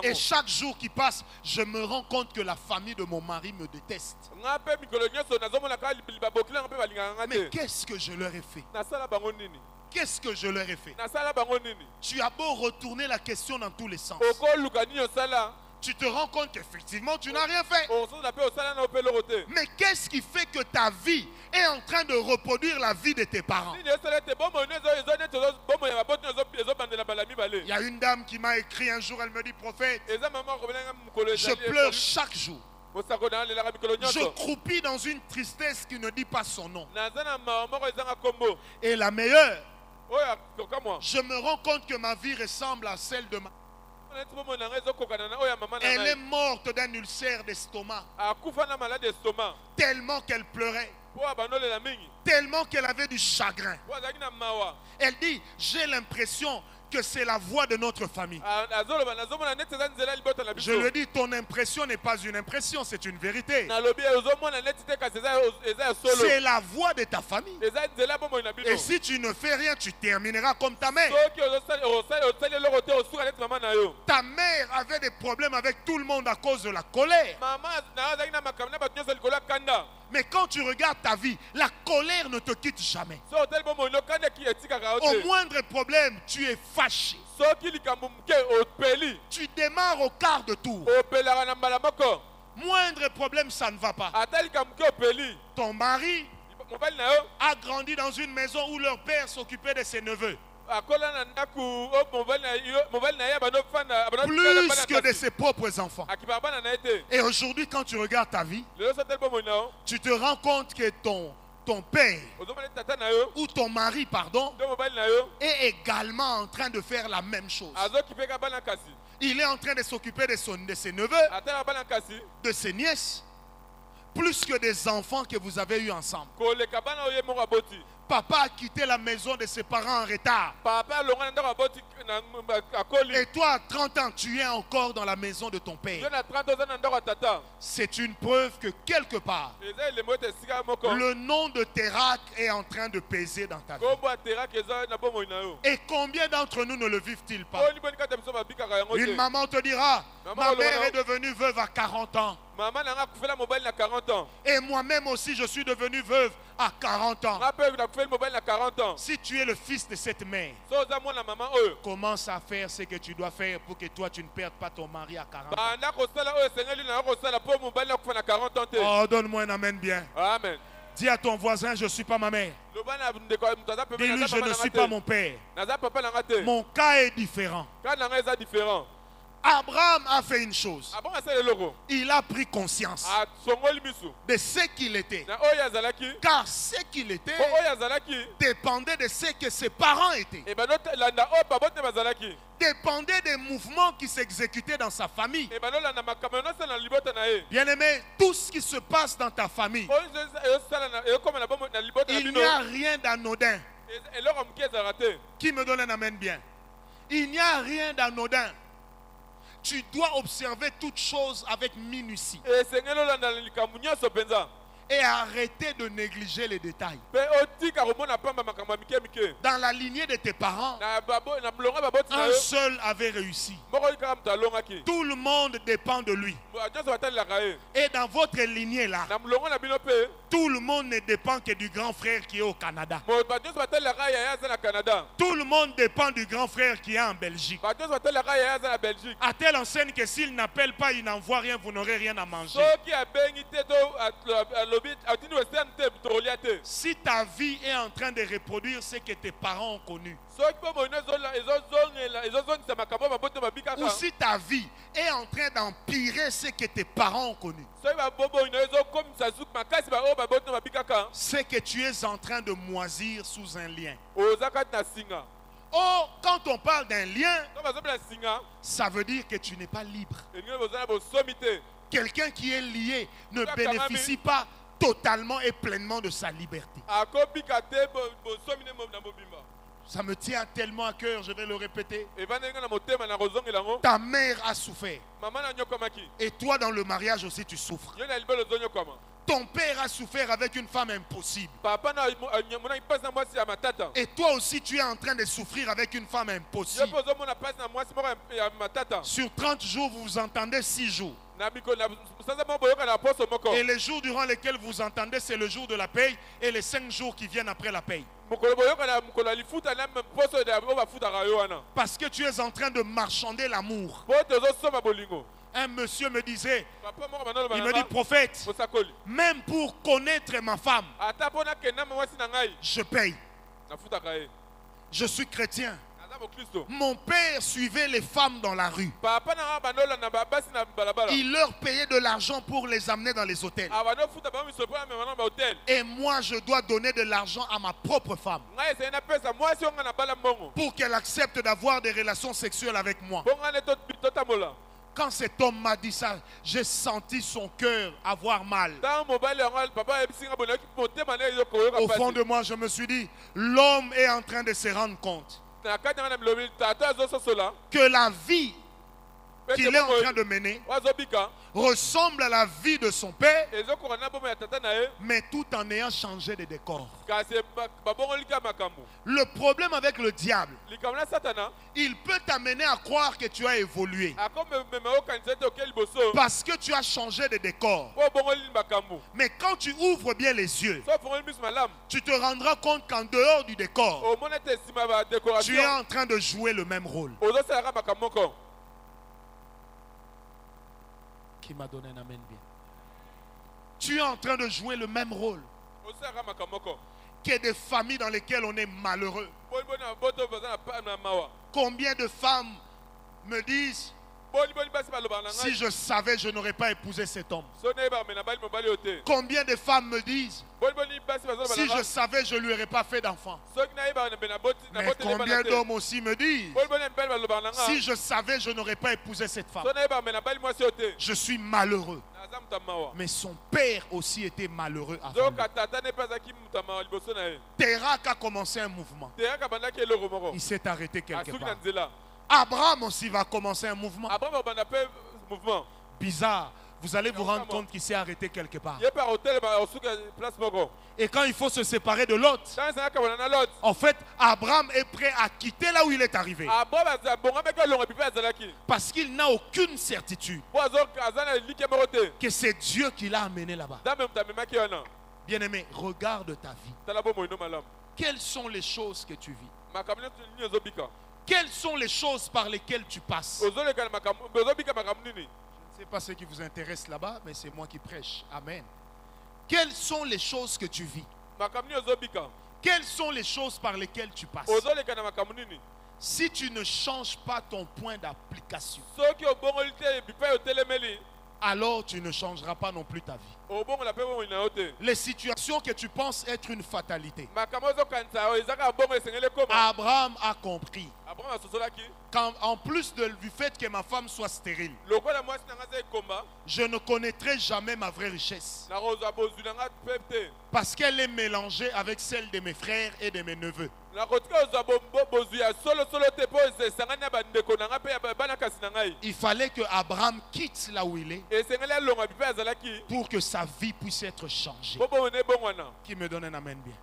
[SPEAKER 1] Et chaque jour qui passe, je me rends compte que la famille de mon mari me déteste. Mais qu'est-ce que je leur ai fait? Qu'est-ce que je leur ai fait? Tu as beau retourner la question dans tous les sens, tu te rends compte qu'effectivement tu n'as rien fait. Mais qu'est-ce qui fait que ta vie est en train de reproduire la vie de tes parents? Il y a une dame qui m'a écrit un jour, elle me dit, prophète, je pleure chaque jour. Je croupis dans une tristesse qui ne dit pas son nom. Et la meilleure, je me rends compte que ma vie ressemble à celle de ma... Elle est morte d'un ulcère d'estomac. Tellement qu'elle pleurait. Tellement qu'elle avait du chagrin. Elle dit, j'ai l'impression que c'est la voix de notre famille. Je lui dis, ton impression n'est pas une impression, c'est une vérité. C'est la voix de ta famille. Et si tu ne fais rien, tu termineras comme ta mère. Ta mère avait des problèmes avec tout le monde à cause de la colère. Mais quand tu regardes ta vie, la colère ne te quitte jamais. Au moindre problème, tu es fâché. Tu démarres au quart de tour. Moindre problème, ça ne va pas. Ton mari a grandi dans une maison où leur père s'occupait de ses neveux. Plus que de ses propres enfants. Et aujourd'hui, quand tu regardes ta vie, tu te rends compte que ton père ou ton mari, pardon, est également en train de faire la même chose. Il est en train de s'occuper de ses neveux, de ses nièces, plus que des enfants que vous avez eus ensemble. Papa a quitté la maison de ses parents en retard. Et toi, à 30 ans, tu es encore dans la maison de ton père. C'est une preuve que quelque part, le nom de Terak est en train de peser dans ta vie. Et combien d'entre nous ne le vivent-ils pas? Une maman te dira, ma mère est devenue veuve à 40 ans. Et moi-même aussi, je suis devenu veuve à 40 ans. Si tu es le fils de cette mère, commence à faire ce que tu dois faire pour que toi, tu ne perdes pas ton mari à 40 ans. Oh, donne-moi un amen bien.
[SPEAKER 4] Amen.
[SPEAKER 1] Dis à ton voisin, je ne suis pas ma mère. Dis-lui, je ne suis pas mon père. Mon cas est différent. Abraham a fait une chose. Il a pris conscience de ce qu'il était. Car ce qu'il était dépendait de ce que ses parents étaient. Dépendait des mouvements qui s'exécutaient dans sa famille. Bien-aimé, tout ce qui se passe dans ta famille, il n'y a rien d'anodin. Qui me donne un amen bien? Il n'y a rien d'anodin. Tu dois observer toutes choses avec minutie. Et arrêter de négliger les détails. Dans la lignée de tes parents, un seul avait réussi. Tout le monde dépend de lui. Et dans votre lignée là, tout le monde ne dépend que du grand frère qui est au Canada. Tout le monde dépend du grand frère qui est en Belgique. À telle enseigne que s'il n'appelle pas, il n'envoie rien, vous n'aurez rien à manger. Si ta vie est en train de reproduire ce que tes parents ont connu, ou si ta vie est en train d'empirer ce que tes parents ont connu, c'est que tu es en train de moisir sous un lien. Oh, quand on parle d'un lien, ça veut dire que tu n'es pas libre. Quelqu'un qui est lié ne bénéficie pas totalement et pleinement de sa liberté. Ça me tient tellement à cœur, je vais le répéter. Ta mère a souffert. Et toi, dans le mariage aussi, tu souffres. Ton père a souffert avec une femme impossible. Et toi aussi, tu es en train de souffrir avec une femme impossible. Sur 30 jours, vous vous entendez 6 jours. Et les jours durant lesquels vous entendez, c'est le jour de la paye et les 5 jours qui viennent après la paye. Parce que tu es en train de marchander l'amour. Un monsieur me disait, il me dit, prophète, même pour connaître ma femme, je paye. Je suis chrétien. Mon père suivait les femmes dans la rue. Il leur payait de l'argent pour les amener dans les hôtels. Et moi, je dois donner de l'argent à ma propre femme pour qu'elle accepte d'avoir des relations sexuelles avec moi. Quand cet homme m'a dit ça, j'ai senti son cœur avoir mal. Au fond de moi, je me suis dit, l'homme est en train de se rendre compte que la vie qu'il est en train de mener ressemble à la vie de son père, mais tout en ayant changé de décor. Le problème avec le diable, il peut t'amener à croire que tu as évolué parce que tu as changé de décor. Mais quand tu ouvres bien les yeux, tu te rendras compte qu'en dehors du décor, tu es en train de jouer le même rôle. Qui m'a donné un amen bien. Tu es en train de jouer le même rôle que des familles dans lesquelles on est malheureux. Combien de femmes me disent, si je savais, je n'aurais pas épousé cet homme. Combien de femmes me disent, si je savais, je ne lui aurais pas fait d'enfant. Mais combien d'hommes aussi me disent, si je savais, je n'aurais pas épousé cette femme. Je suis malheureux.
[SPEAKER 2] Mais son père aussi était malheureux avant lui. Térak a commencé un mouvement. Il s'est arrêté quelque part. Abraham aussi va commencer un mouvement. Bizarre. Vous allez vous rendre compte qu'il s'est arrêté quelque part. Et quand il faut se séparer de Lot, en fait, Abraham est prêt à quitter là où il est arrivé. Parce qu'il n'a aucune certitude que c'est Dieu qui l'a amené là-bas. Bien-aimé, regarde ta vie. Quelles sont les choses que tu vis? Quelles sont les choses par lesquelles tu passes? Ce n'est pas ce qui vous intéresse là-bas, mais c'est moi qui prêche. Amen. Quelles sont les choses que tu vis? Quelles sont les choses par lesquelles tu passes? Si tu ne changes pas ton point d'application, alors tu ne changeras pas non plus ta vie. Les situations que tu penses être une fatalité, Abraham a compris qu'en plus du fait que ma femme soit stérile, je ne connaîtrai jamais ma vraie richesse, parce qu'elle est mélangée avec celle de mes frères et de mes neveux. Il fallait que Abraham quitte là où il est pour que sa vie puisse être changée. Qui me donne un amen bien?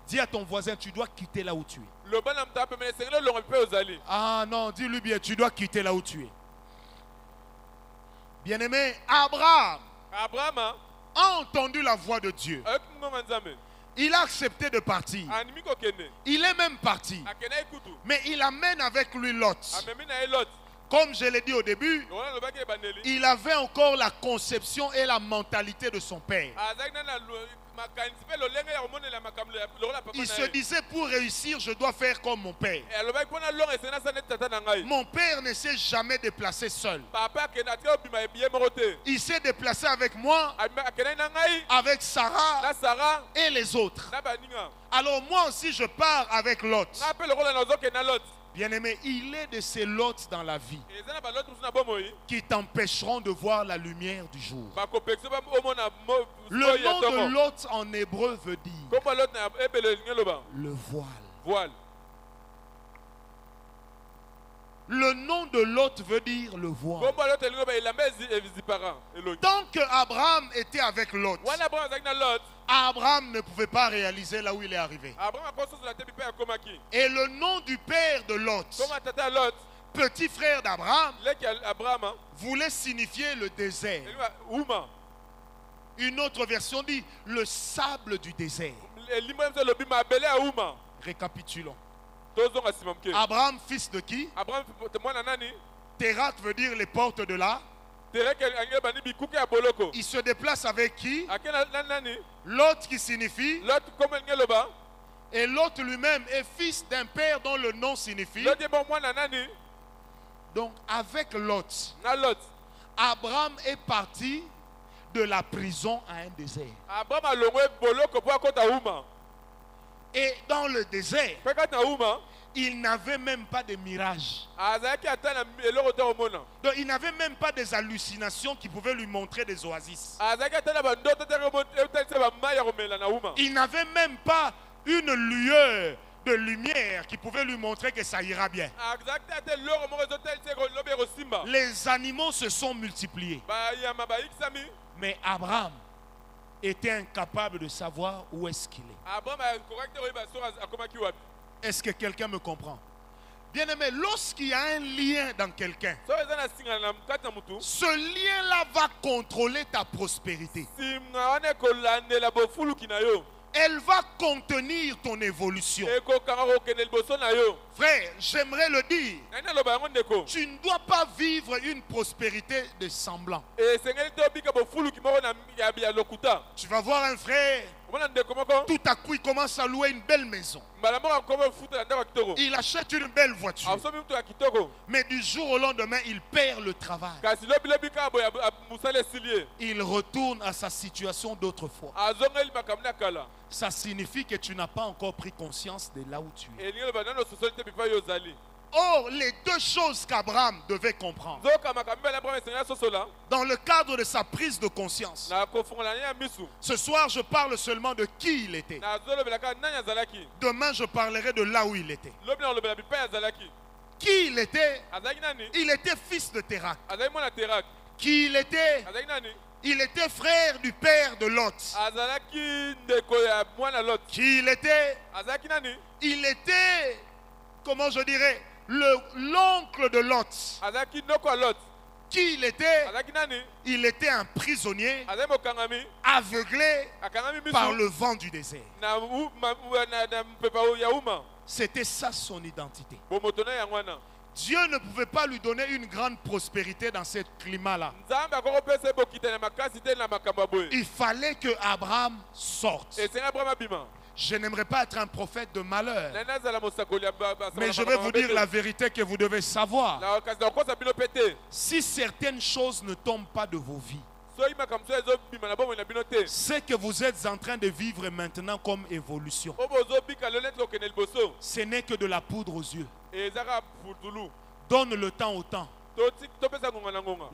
[SPEAKER 2] Dis à ton voisin, tu dois quitter là où tu es. Ah non, dis-lui bien, tu dois quitter là où tu es. Bien-aimé, Abraham a entendu la voix de Dieu. Il a accepté de partir. Il est même parti. Mais il amène avec lui Lot. Comme je l'ai dit au début, il avait encore la conception et la mentalité de son père. Il se disait, pour réussir, je dois faire comme mon père. Mon père ne s'est jamais déplacé seul. Il s'est déplacé avec moi, avec Sarah et les autres. Alors moi aussi je pars avec Lot. Bien-aimé, il est de ces lots dans la vie qui t'empêcheront de voir la lumière du jour. Le nom de Lot en hébreu veut dire le voile. Le nom de Lot veut dire le voile. Tant que Abraham était avec Lot, Abraham ne pouvait pas réaliser là où il est arrivé. Et le nom du père de Lot, petit frère d'Abraham, voulait signifier le désert. Une autre version dit le sable du désert. Récapitulons. Abraham, fils de qui? Térak veut dire les portes de là. Il se déplace avec qui? L'autre qui signifie. Et l'autre lui-même est fils d'un père dont le nom signifie. Donc avec Lot, Abraham est parti de la prison à un désert. Et dans le désert, il n'avait même pas de mirage. Donc il n'avait même pas des hallucinations qui pouvaient lui montrer des oasis. Il n'avait même pas une lueur de lumière qui pouvait lui montrer que ça ira bien. Les animaux se sont multipliés. Mais Abraham était incapable de savoir où est-ce qu'il est. Est-ce que quelqu'un me comprend? Bien-aimé, lorsqu'il y a un lien dans quelqu'un, ce lien-là va contrôler ta prospérité. Elle va contenir ton évolution. Frère, j'aimerais le dire. Tu ne dois pas vivre une prospérité de semblant. Tu vas voir un frère, tout à coup il commence à louer une belle maison. Il achète une belle voiture. Mais du jour au lendemain, il perd le travail. Il retourne à sa situation d'autrefois. Ça signifie que tu n'as pas encore pris conscience de là où tu es.
[SPEAKER 1] Or, les deux choses qu'Abraham devait comprendre dans le cadre de sa prise de conscience. Ce soir, je parle seulement de qui il était. Demain, je parlerai de là où il était. Qui il était? Il était fils de Térak. Qui il était? Il était frère du père de Lot. Qui il était? Il était, comment je dirais, l'oncle de Lot. Qui il était? Il était un prisonnier aveuglé par le vent du désert. C'était ça son identité. Dieu ne pouvait pas lui donner une grande prospérité dans ce climat-là. Il fallait que Abraham sorte. Je n'aimerais pas être un prophète de malheur, mais je vais vous dire la vérité que vous devez savoir. Si certaines choses ne tombent pas de vos vies, ce que vous êtes en train de vivre maintenant comme évolution, ce n'est que de la poudre aux yeux. Donne le temps au temps.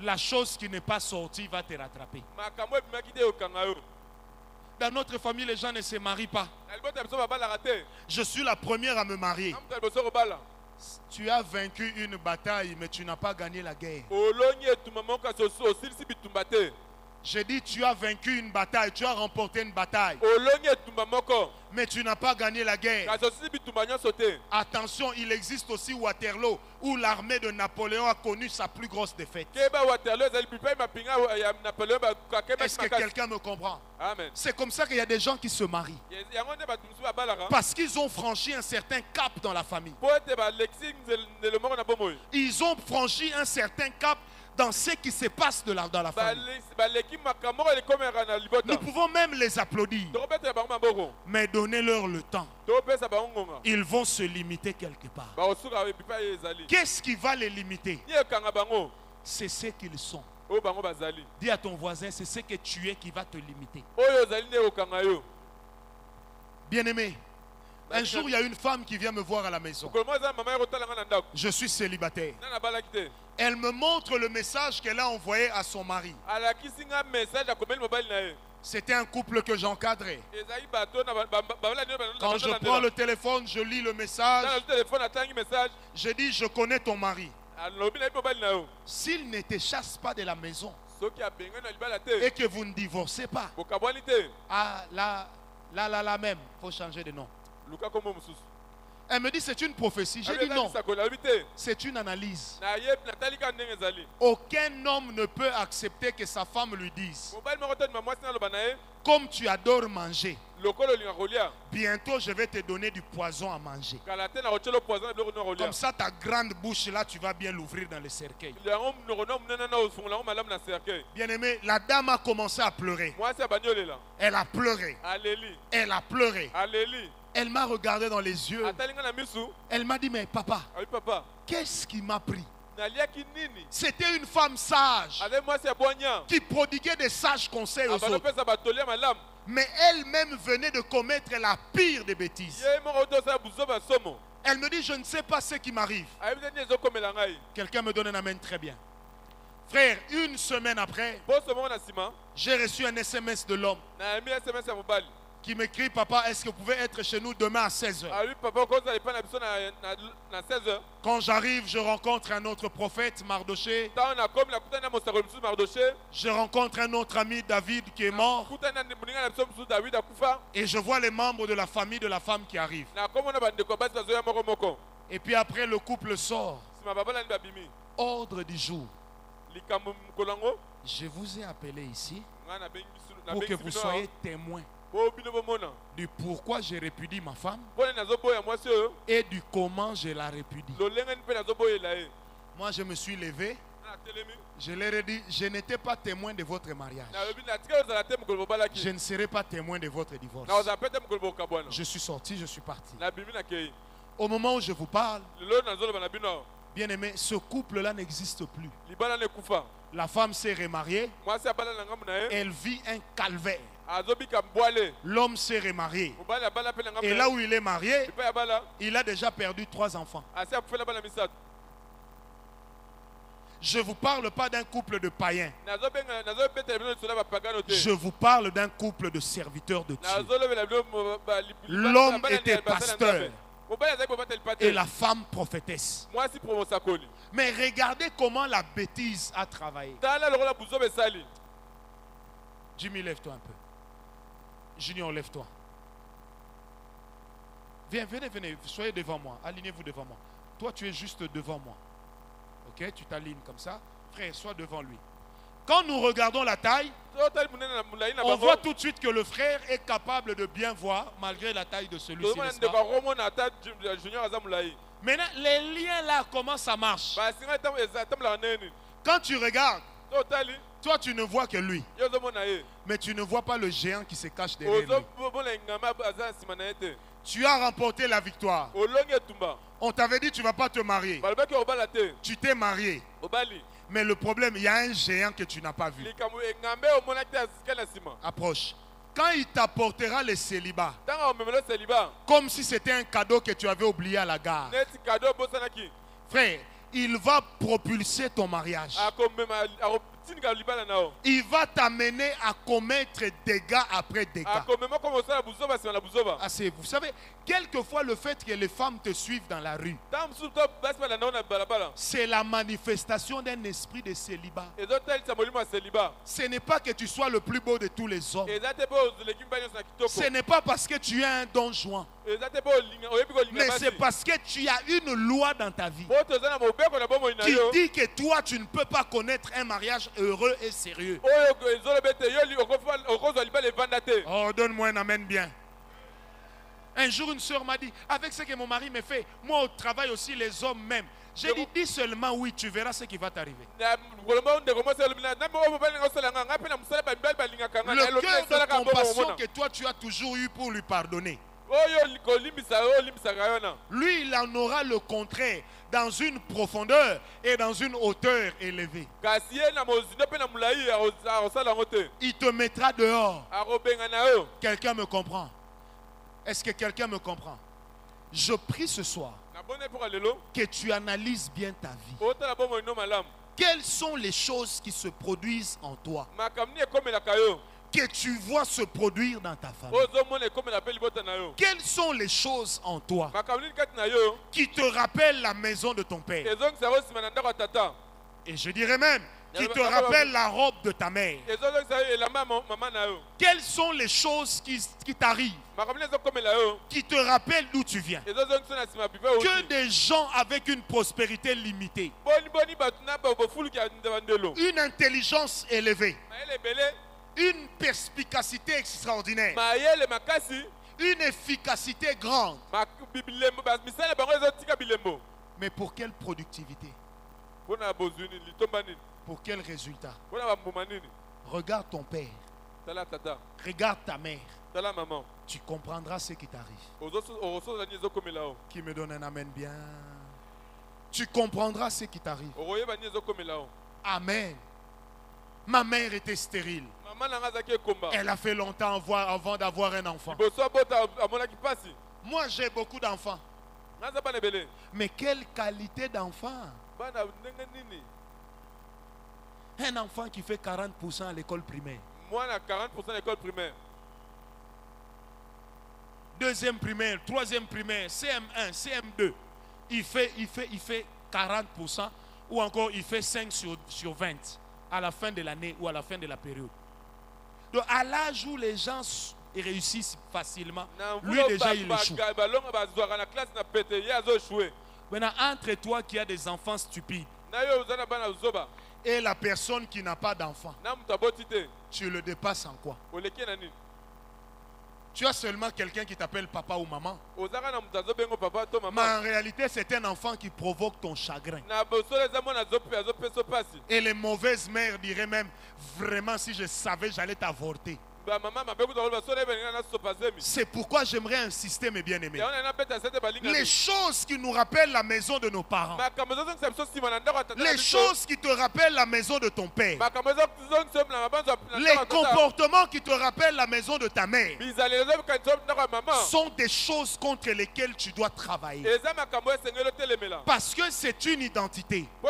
[SPEAKER 1] La chose qui n'est pas sortie va te rattraper. Dans notre famille, les gens ne se marient pas. Je suis la première à me marier. Tu as vaincu une bataille, mais tu n'as pas gagné la guerre. J'ai dit, tu as vaincu une bataille, tu as remporté une bataille, mais tu n'as pas gagné la guerre. Attention, il existe aussi Waterloo, où l'armée de Napoléon a connu sa plus grosse défaite. Est-ce que quelqu'un me comprend? C'est comme ça qu'il y a des gens qui se marient, parce qu'ils ont franchi un certain cap dans la famille. Ils ont franchi un certain cap dans ce qui se passe dans la famille. Nous pouvons même les applaudir, mais donnez-leur le temps. Ils vont se limiter quelque part. Qu'est-ce qui va les limiter? C'est ce qu'ils sont. Dis à ton voisin, c'est ce que tu es qui va te limiter. Bien-aimé, un jour, il y a une femme qui vient me voir à la maison. Je suis célibataire. Elle me montre le message qu'elle a envoyé à son mari. C'était un couple que j'encadrais. Quand je prends le téléphone, je lis le message. Je dis, je connais ton mari. S'il ne te chasse pas de la maison et que vous ne divorcez pas, ah, là même, il faut changer de nom. Elle me dit, c'est une prophétie. J'ai dit non, c'est une analyse. Aucun homme ne peut accepter que sa femme lui dise, comme tu adores manger, bientôt je vais te donner du poison à manger. Comme ça ta grande bouche là, tu vas bien l'ouvrir dans le cercueil. Bien aimé, la dame a commencé à pleurer. Elle a pleuré. Elle a pleuré. Elle m'a regardé dans les yeux. Elle m'a dit, mais papa, qu'est-ce qui m'a pris? C'était une femme sage qui prodiguait des sages conseils aux autres. Mais elle-même venait de commettre la pire des bêtises. Elle me dit, je ne sais pas ce qui m'arrive. Quelqu'un me donne un amen très bien. Frère, une semaine après, j'ai reçu un SMS de l'homme qui m'écrit, papa, est-ce que vous pouvez être chez nous demain à 16h? Quand j'arrive, je rencontre un autre prophète, Mardoché. Je rencontre un autre ami, David, qui est mort. Et je vois les membres de la famille de la femme qui arrivent. Et puis après, le couple sort. Ordre du jour. Je vous ai appelé ici pour que vous soyez témoins du pourquoi je répudie ma femme et du comment je la répudie. Moi, je me suis levé. Je leur ai dit, je n'étais pas témoin de votre mariage. Je ne serai pas témoin de votre divorce. Je suis sorti, je suis parti. Au moment où je vous parle,
[SPEAKER 2] Bien-aimé, ce couple-là n'existe plus. La femme s'est remariée. Elle vit un calvaire. L'homme s'est remarié. Et là où il est marié, il a déjà perdu 3 enfants. Je ne vous parle pas d'un couple de païens. Je vous parle d'un couple de serviteurs de Dieu. L'homme était pasteur et la femme prophétesse. Mais regardez comment la bêtise a travaillé. Jimmy, lève-toi un peu. Junior, lève-toi. Viens, venez, soyez devant moi. Alignez-vous devant moi. Toi, tu es juste devant moi. Ok, tu t'alignes comme ça. Frère, sois devant lui. Quand nous regardons la taille, on voit tout de suite que le frère est capable de bien voir malgré la taille de celui-ci. Maintenant, les liens là, comment ça marche? Quand tu regardes, toi tu ne vois que lui. Mais tu ne vois pas le géant qui se cache derrière lui. Tu as remporté la victoire. On t'avait dit tu ne vas pas te marier. Tu t'es marié. Mais le problème, il y a un géant que tu n'as pas vu. Approche. Quand il t'apportera le célibat, comme si c'était un cadeau que tu avais oublié à la gare, frère, il va propulser ton mariage. Il va t'amener à commettre dégâts après dégâts. Vous savez, quelquefois le fait que les femmes te suivent dans la rue, c'est la manifestation d'un esprit de célibat. Ce n'est pas que tu sois le plus beau de tous les hommes. Ce n'est pas parce que tu es un don Juan. Mais c'est parce que tu as une loi dans ta vie qui dit que toi tu ne peux pas connaître un mariage heureux et sérieux. Oh, donne-moi un amen bien. Un jour une soeur m'a dit, avec ce que mon mari me fait, moi au travail aussi les hommes même. J'ai dit, dis seulement oui, tu verras ce qui va t'arriver. Le cœur de compassion que toi tu as toujours eu pour lui pardonner, lui il en aura le contraire dans une profondeur et dans une hauteur élevée. Il te mettra dehors. Quelqu'un me comprend? Est-ce que quelqu'un me comprend? Je prie ce soir que tu analyses bien ta vie. Quelles sont les choses qui se produisent en toi, que tu vois se produire dans ta famille? Quelles sont les choses en toi qui te rappellent la maison de ton père? Et je dirais même qui te rappellent la robe de ta mère. Quelles sont les choses qui t'arrivent, qui te rappellent d'où tu viens? Que des gens avec une prospérité limitée, une intelligence élevée, une perspicacité extraordinaire, une efficacité grande. Mais pour quelle productivité? Pour quel résultat? Regarde ton père. Regarde ta mère. Tu comprendras ce qui t'arrive. Qui me donne un amen bien? Tu comprendras ce qui t'arrive. Amen. Ma mère était stérile. Elle a fait longtemps avant d'avoir un enfant. Moi j'ai beaucoup d'enfants. Mais quelle qualité d'enfant? Un enfant qui fait 40% à l'école primaire.
[SPEAKER 4] Moi, à 40% à l'école primaire.
[SPEAKER 2] Deuxième primaire, troisième primaire, CM1, CM2. Il fait 40% ou encore il fait 5 sur 20 à la fin de l'année ou à la fin de la période. Donc à l'âge où les gens réussissent facilement, lui déjà il échoue. Maintenant, entre toi qui as des enfants stupides et la personne qui n'a pas d'enfant, tu le dépasses en quoi? Tu as seulement quelqu'un qui t'appelle papa ou maman. Mais en réalité, c'est un enfant qui provoque ton chagrin. Et les mauvaises mères diraient même, vraiment, si je savais, j'allais t'avorter. C'est pourquoi j'aimerais insister, mes bien-aimés. Les choses qui nous rappellent la maison de nos parents. Les choses qui te rappellent la maison de ton père. Les comportements qui te rappellent la maison de ta mère sont des choses contre lesquelles tu dois travailler. Parce que c'est une identité. Vous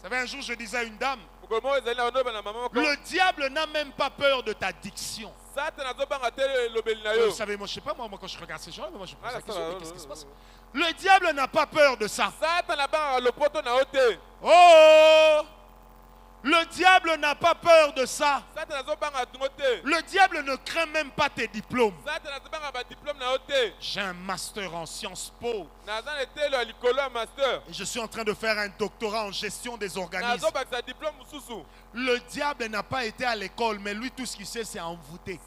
[SPEAKER 2] savez, un jour je disais à une dame, le diable n'a même pas peur de ta diction. Vous savez, moi je sais pas, moi quand je regarde ces gens, moi je pose la question, qu'est-ce qui se passe? Le diable n'a pas peur de ça. Oh! Le diable n'a pas peur de ça. Le diable ne craint même pas tes diplômes. J'ai un master en Sciences Po. Et je suis en train de faire un doctorat en gestion des organismes. Le diable n'a pas été à l'école, mais lui tout ce qu'il sait c'est envoûter.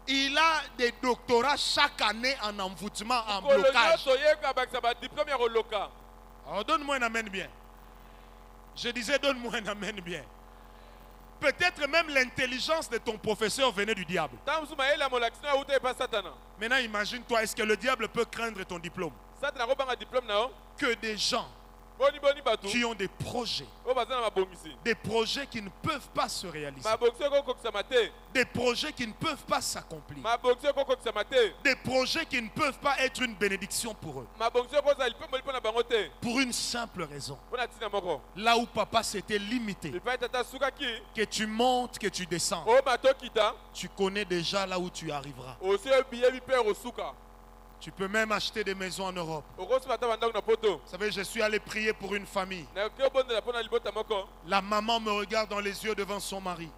[SPEAKER 2] Il a des doctorats chaque année en envoûtement, en blocage. Alors donne-moi un amen bien. Je disais, donne-moi un amen bien. Peut-être même l'intelligence de ton professeur venait du diable. Maintenant, imagine-toi, est-ce que le diable peut craindre ton diplôme? Que des gens qui ont des projets qui ne peuvent pas se réaliser, des projets qui ne peuvent pas s'accomplir, des projets qui ne peuvent pas être une bénédiction pour eux, pour une simple raison. Là où papa s'était limité, que tu montes, que tu descends, tu connais déjà là où tu arriveras. Tu peux même acheter des maisons en Europe. Vous savez, je suis allé prier pour une famille. La maman me regarde dans les yeux devant son mari.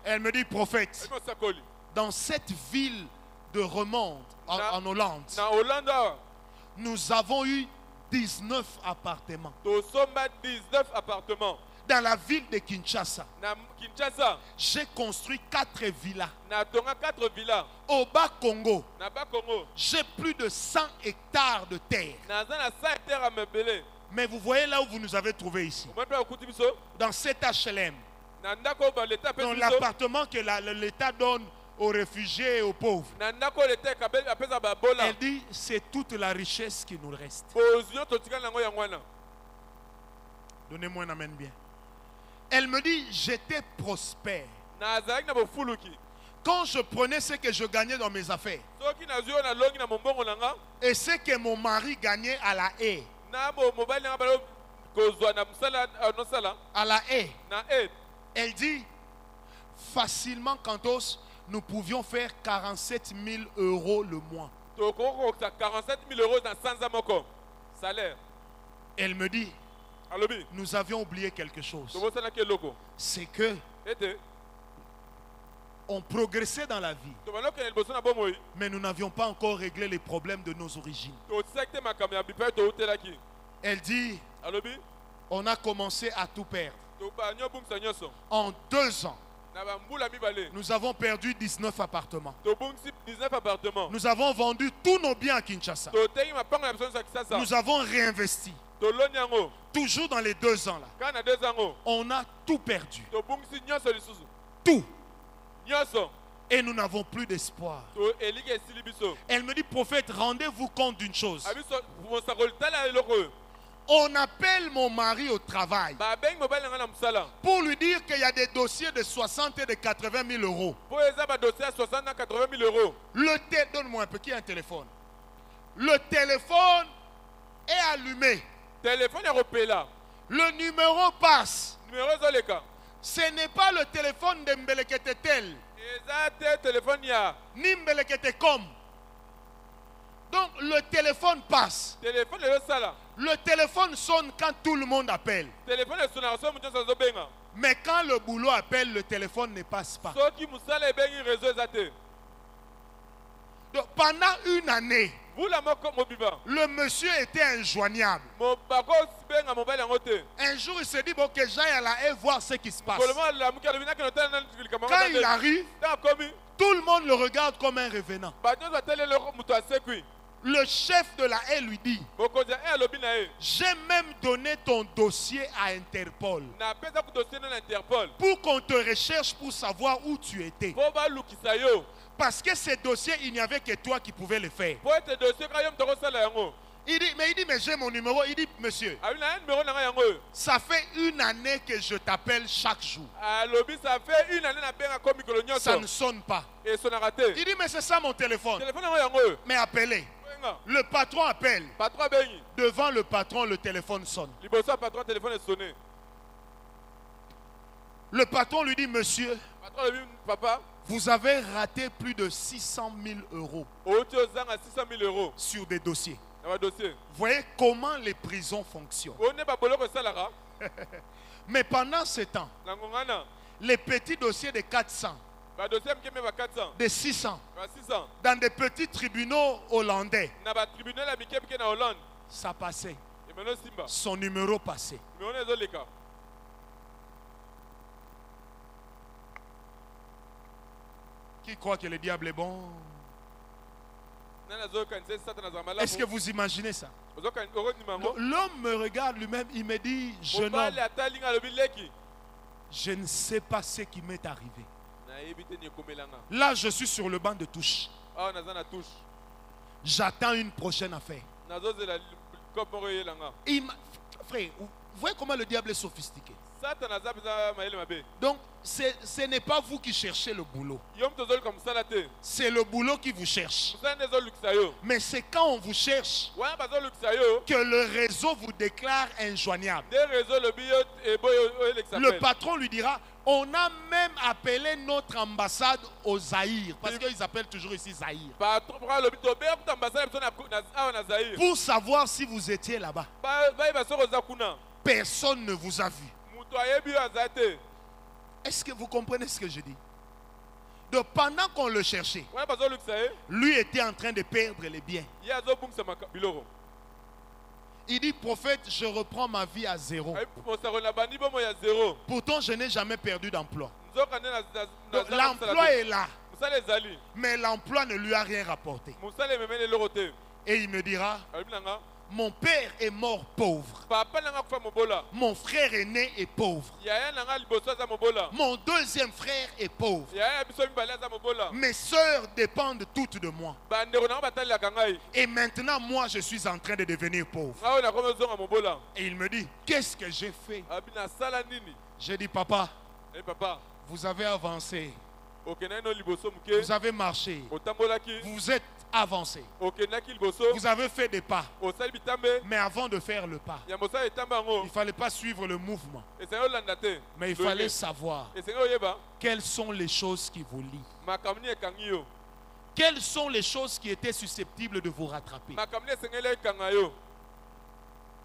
[SPEAKER 2] Elle me dit, prophète, dans cette ville de Remond, en Hollande, nous avons eu 19 appartements. Dans la ville de Kinshasa, j'ai construit 4 villas. Au Bas-Congo, j'ai plus de 100 hectares de terre. Mais vous voyez là où vous nous avez trouvés ici, dans cet HLM, dans l'appartement que l'État donne aux réfugiés et aux pauvres. Elle dit, c'est toute la richesse qui nous reste. Donnez-moi un amen bien. Elle me dit, j'étais prospère. Quand je prenais ce que je gagnais dans mes affaires et ce que mon mari gagnait à la haie, elle dit, facilement, Cantos, nous pouvions faire 47 000 € le mois.
[SPEAKER 4] 47 000 € dans salaire.
[SPEAKER 2] Elle me dit, nous avions oublié quelque chose. C'est que on progressait dans la vie, mais nous n'avions pas encore réglé les problèmes de nos origines. Elle dit, on a commencé à tout perdre. En 2 ans, nous avons perdu 19 appartements. Nous avons vendu tous nos biens à Kinshasa. Nous avons réinvesti. Toujours dans les 2 ans là, on a tout perdu. Tout. Et nous n'avons plus d'espoir. Elle me dit, prophète, rendez-vous compte d'une chose. On appelle mon mari au travail pour lui dire qu'il y a des dossiers de 60 et de 80 000 €. Donne-moi un peu, qui a un téléphone? Le téléphone est allumé. Le numéro passe. Ce n'est pas le téléphone de Mbeleketetel ni Mbeleketekom. Donc le téléphone passe. Le téléphone sonne quand tout le monde appelle. Mais quand le boulot appelle, le téléphone ne passe pas. Donc, pendant une année, le monsieur était injoignable. Un jour, il s'est dit, bon, que j'aille à la haie voir ce qui se passe. Quand il arrive, tout le monde le regarde comme un revenant. Le chef de la haie lui dit, j'ai même donné ton dossier à Interpol pour qu'on te recherche pour savoir où tu étais. Parce que ces dossiers, il n'y avait que toi qui pouvais le faire. Il dit, mais j'ai mon numéro. Il dit, monsieur, ça fait 1 année que je t'appelle chaque jour. Ça ne sonne pas. Il dit, mais c'est ça mon téléphone. Mais appelez. Le patron appelle. Devant le patron, le téléphone sonne. Le patron lui dit, monsieur, vous avez raté plus de 600 000 euros sur des dossiers. Vous voyez comment les prisons fonctionnent. Mais pendant ce temps, les petits dossiers de 400, de 600, dans des petits tribunaux hollandais, ça passait. Son numéro passait. Qui croit que le diable est bon? Est-ce que vous imaginez ça? L'homme me regarde lui-même, il me dit, jeune homme, je ne sais pas ce qui m'est arrivé. Là, je suis sur le banc de touche. J'attends une prochaine affaire. Frère, vous voyez comment le diable est sophistiqué. Donc, ce n'est pas vous qui cherchez le boulot. C'est le boulot qui vous cherche. Mais c'est quand on vous cherche que le réseau vous déclare injoignable. Le patron lui dira, on a même appelé notre ambassade au Zaïre. Parce qu'ils appellent toujours ici Zaïre. Pour savoir si vous étiez là-bas. Personne ne vous a vu. Est-ce que vous comprenez ce que je dis? Donc pendant qu'on le cherchait, lui était en train de perdre les biens. Il dit, prophète, je reprends ma vie à zéro. Pourtant, je n'ai jamais perdu d'emploi. L'emploi est là. Mais l'emploi ne lui a rien rapporté. Et il me dira, mon père est mort pauvre. Mon frère aîné est pauvre. Mon deuxième frère est pauvre. Mes sœurs dépendent toutes de moi. Et maintenant, moi, je suis en train de devenir pauvre. Et il me dit, qu'est-ce que j'ai fait? J'ai dit, papa, vous avez avancé. Vous avez marché. Vous êtes avancé. Vous avez fait des pas. Mais avant de faire le pas, il ne fallait pas suivre le mouvement. Mais il fallait savoir quelles sont les choses qui vous lient. Quelles sont les choses qui étaient susceptibles de vous rattraper?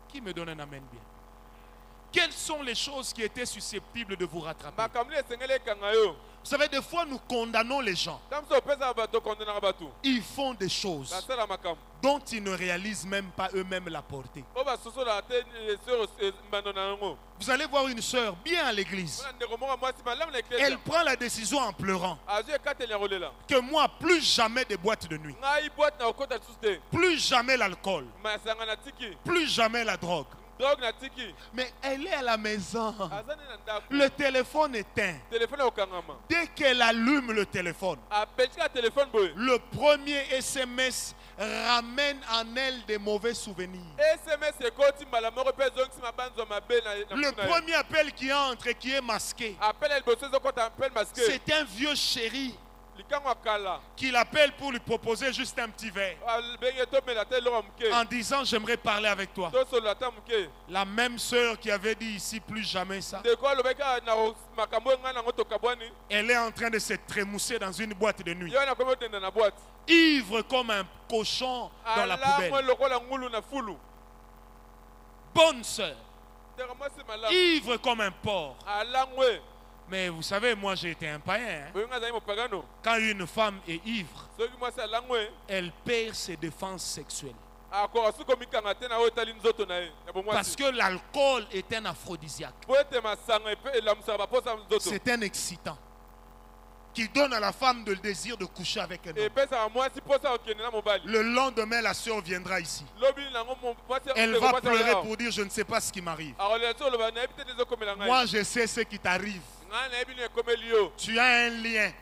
[SPEAKER 2] Qui me donne un amen bien? Quelles sont les choses qui étaient susceptibles de vous rattraper? Vous savez, des fois nous condamnons les gens. Ils font des choses dont ils ne réalisent même pas eux-mêmes la portée. Vous allez voir une sœur bien à l'église. Elle prend la décision en pleurant que moi, plus jamais de boîtes de nuit. Plus jamais l'alcool. Plus jamais la drogue. Mais elle est à la maison. Le téléphone éteint. Dès qu'elle allume le téléphone, le premier SMS ramène en elle des mauvais souvenirs. Le premier appel qui entre et qui est masqué, c'est un vieux chéri qui l'appelle pour lui proposer juste un petit verre en disant j'aimerais parler avec toi. La même sœur qui avait dit ici plus jamais ça, elle est en train de se trémousser dans une boîte de nuit, ivre comme un cochon dans la poubelle. Bonne sœur, ivre comme un porc. Mais vous savez, moi j'ai été un païen. Quand une femme est ivre, elle perd ses défenses sexuelles. Parce que l'alcool est un aphrodisiaque. C'est un excitant. qui donne à la femme le désir de coucher avec un homme. Le lendemain, la soeur viendra ici. Elle va pleurer pour dire je ne sais pas ce qui m'arrive. Moi, je sais ce qui t'arrive. Tu as un lien.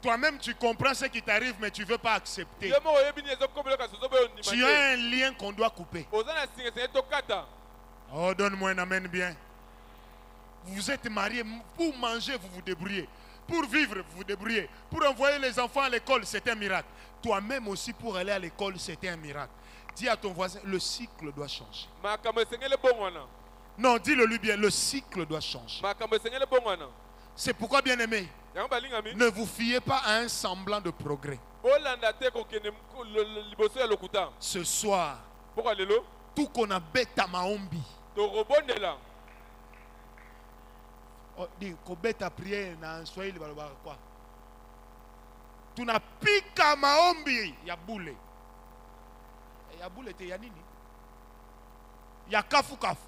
[SPEAKER 2] Toi-même, tu comprends ce qui t'arrive, mais tu ne veux pas accepter. Tu as un lien qu'on doit couper. Oh, donne-moi un amen bien. Vous êtes mariés, pour manger, vous vous débrouillez. Pour vivre, vous vous débrouillez. Pour envoyer les enfants à l'école, c'est un miracle. Toi-même aussi, pour aller à l'école, c'était un miracle. Dis à ton voisin, le cycle doit changer. Non, dis-le lui bien, le cycle doit changer. C'est pourquoi, bien aimé, ne vous fiez pas à un semblant de progrès. Ce soir, tout qu'on a bêta maombi. Dis, kobeta prière na Swahili balobaka quoi? Tunapika maombi ya bule. Ya bule te ya nini? Ya kafu kafu.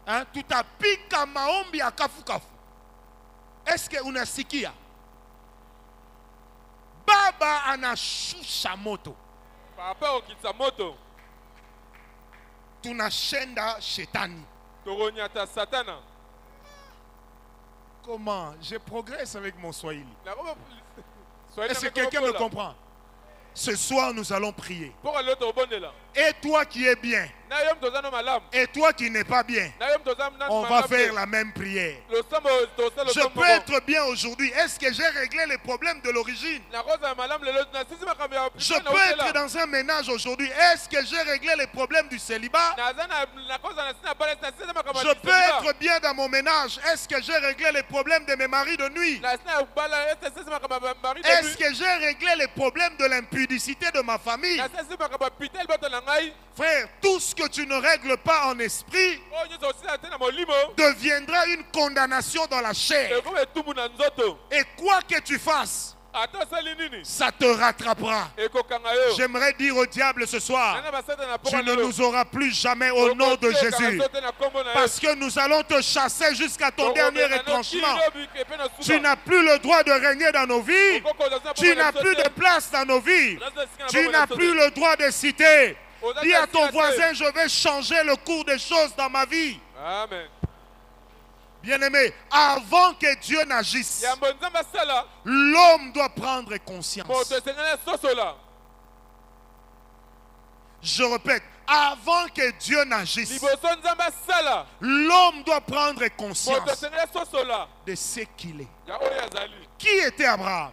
[SPEAKER 2] Hein? Tutapika maombi ya kafu kafu. Est-ce que unasikia? Baba anashusha moto.
[SPEAKER 4] Baba okitsa moto.
[SPEAKER 2] Tunashenda shetani.
[SPEAKER 4] Toronyata satana.
[SPEAKER 2] Comment? Je progresse avec mon Swahili. Est-ce que quelqu'un me comprend? Ce soir, nous allons prier. Et toi qui es bien, et toi qui n'es pas bien, on va faire la même prière. Je peux être bien aujourd'hui. Est-ce que j'ai réglé les problèmes de l'origine? Je peux être dans un ménage aujourd'hui. Est-ce que j'ai réglé les problèmes du célibat? Je peux être bien dans mon ménage. Est-ce que j'ai réglé les problèmes de mes maris de nuit? Est-ce que j'ai réglé les problèmes de l'impudicité de ma famille? Frère, tout ce que tu ne règles pas en esprit deviendra une condamnation dans la chair. Et quoi que tu fasses, ça te rattrapera. J'aimerais dire au diable ce soir, tu ne nous auras plus jamais au nom de Jésus. Parce que nous allons te chasser jusqu'à ton dernier retranchement. Tu n'as plus le droit de régner dans nos vies. Tu n'as plus de place dans nos vies. Tu n'as plus le droit de citer. Dis à ton voisin, je vais changer le cours des choses dans ma vie.
[SPEAKER 4] Amen.
[SPEAKER 2] Bien-aimé, avant que Dieu n'agisse, l'homme doit prendre conscience. Je répète, avant que Dieu n'agisse, l'homme doit prendre conscience de ce qu'il est. Qui était Abraham?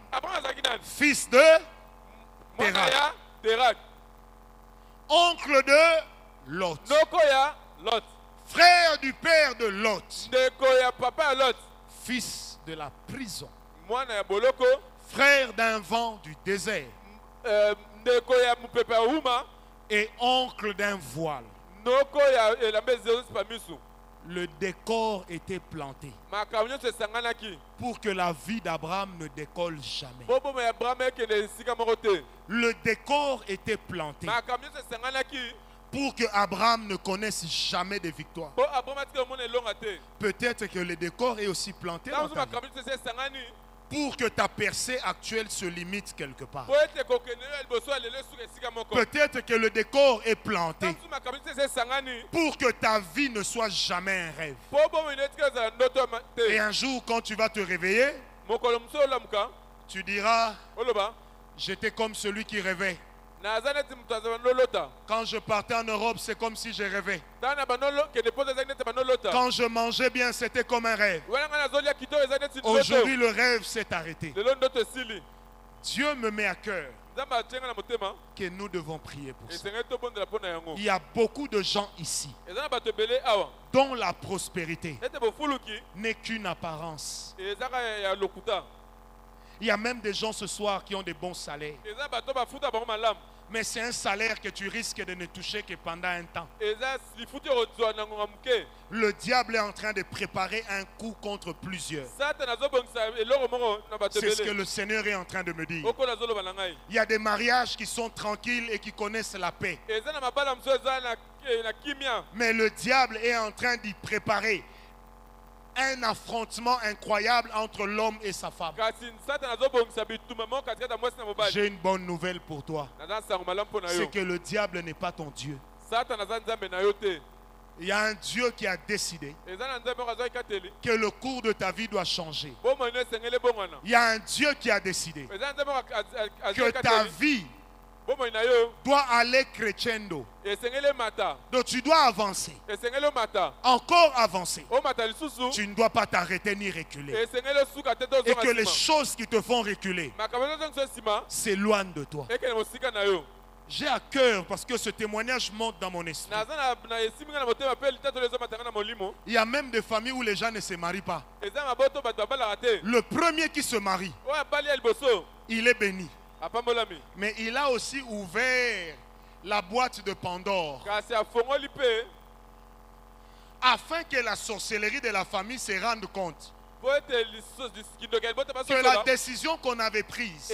[SPEAKER 2] Fils de Térak, oncle de Lot, frère du père de Lot, fils de la prison, frère d'un vent du désert, et oncle d'un voile. Le décor était planté pour que la vie d'Abraham ne décolle jamais. Le décor était planté pour que Abraham ne connaisse jamais de victoire. Peut-être que le décor est aussi planté dans ta vie pour que ta percée actuelle se limite quelque part. Peut-être que le décor est planté pour que ta vie ne soit jamais un rêve. Et un jour, quand tu vas te réveiller, tu diras, j'étais comme celui qui rêvait. Quand je partais en Europe, c'est comme si je rêvais. Quand je mangeais bien, c'était comme un rêve. Aujourd'hui, le rêve s'est arrêté. Dieu me met à cœur que nous devons prier pour ça. Il y a beaucoup de gens ici dont la prospérité n'est qu'une apparence. Il y a même des gens ce soir qui ont des bons salaires. Mais c'est un salaire que tu risques de ne toucher que pendant un temps. Le diable est en train de préparer un coup contre plusieurs. C'est ce que le Seigneur est en train de me dire. Il y a des mariages qui sont tranquilles et qui connaissent la paix. Mais le diable est en train d'y préparer un affrontement incroyable entre l'homme et sa femme. J'ai une bonne nouvelle pour toi. C'est que le diable n'est pas ton Dieu. Il y a un Dieu qui a décidé que le cours de ta vie doit changer. Il y a un Dieu qui a décidé que ta vie doit aller crescendo. Donc tu dois avancer. Encore avancer. Tu ne dois pas t'arrêter ni reculer. Et que les choses qui te font reculer s'éloignent de toi. J'ai à cœur parce que ce témoignage monte dans mon esprit. Il y a même des familles où les gens ne se marient pas. Le premier qui se marie, il est béni. Mais il a aussi ouvert la boîte de Pandore afin que la sorcellerie de la famille se rende compte que la décision qu'on avait prise,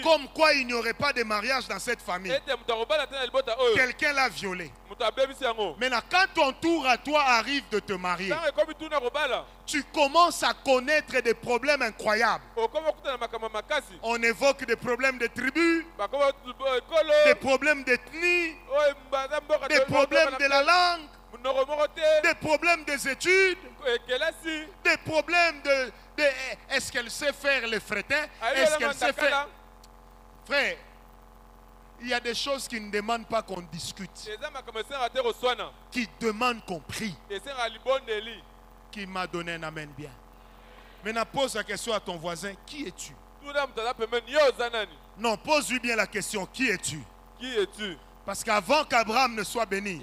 [SPEAKER 2] comme quoi il n'y aurait pas de mariage dans cette famille, quelqu'un l'a violé. Maintenant, quand ton tour à toi arrive de te marier, tu commences à connaître des problèmes incroyables. On évoque des problèmes de tribu, des problèmes d'ethnie, des problèmes de la langue, des problèmes des études, des problèmes de est-ce qu'elle sait faire les frétins, est-ce qu'elle sait faire... Frère, il y a des choses qui ne demandent pas qu'on discute, qui demandent qu'on prie. Qui m'a donné un amen bien. Maintenant pose la question à ton voisin, qui es-tu? Non, pose-lui bien la question, qui es-tu?
[SPEAKER 4] Qui es-tu?
[SPEAKER 2] Parce qu'avant qu'Abraham ne soit béni,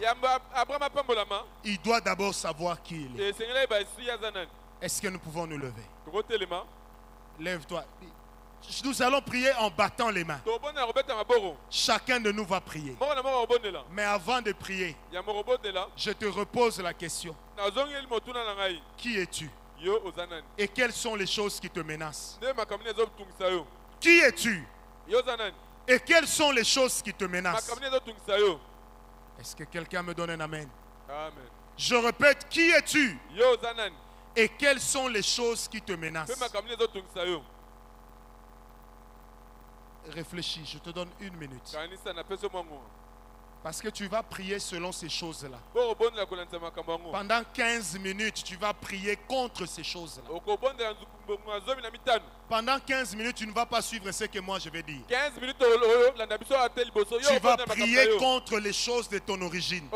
[SPEAKER 2] il doit d'abord savoir qui il est. Est-ce que nous pouvons nous lever? Lève-toi. Nous allons prier en battant les mains. Chacun de nous va prier. Mais avant de prier, je te repose la question. Qui es-tu? Et quelles sont les choses qui te menacent? Qui es-tu? Et quelles sont les choses qui te menacent? Est-ce que quelqu'un me donne un amen?
[SPEAKER 4] Amen.
[SPEAKER 2] Je répète, qui es-tu? Et quelles sont les choses qui te menacent? Réfléchis, je te donne 1 minute. Parce que tu vas prier selon ces choses-là. Pendant 15 minutes, tu vas prier contre ces choses-là. Pendant 15 minutes, tu ne vas pas suivre ce que moi je vais dire. Tu vas prier contre les choses de ton origine.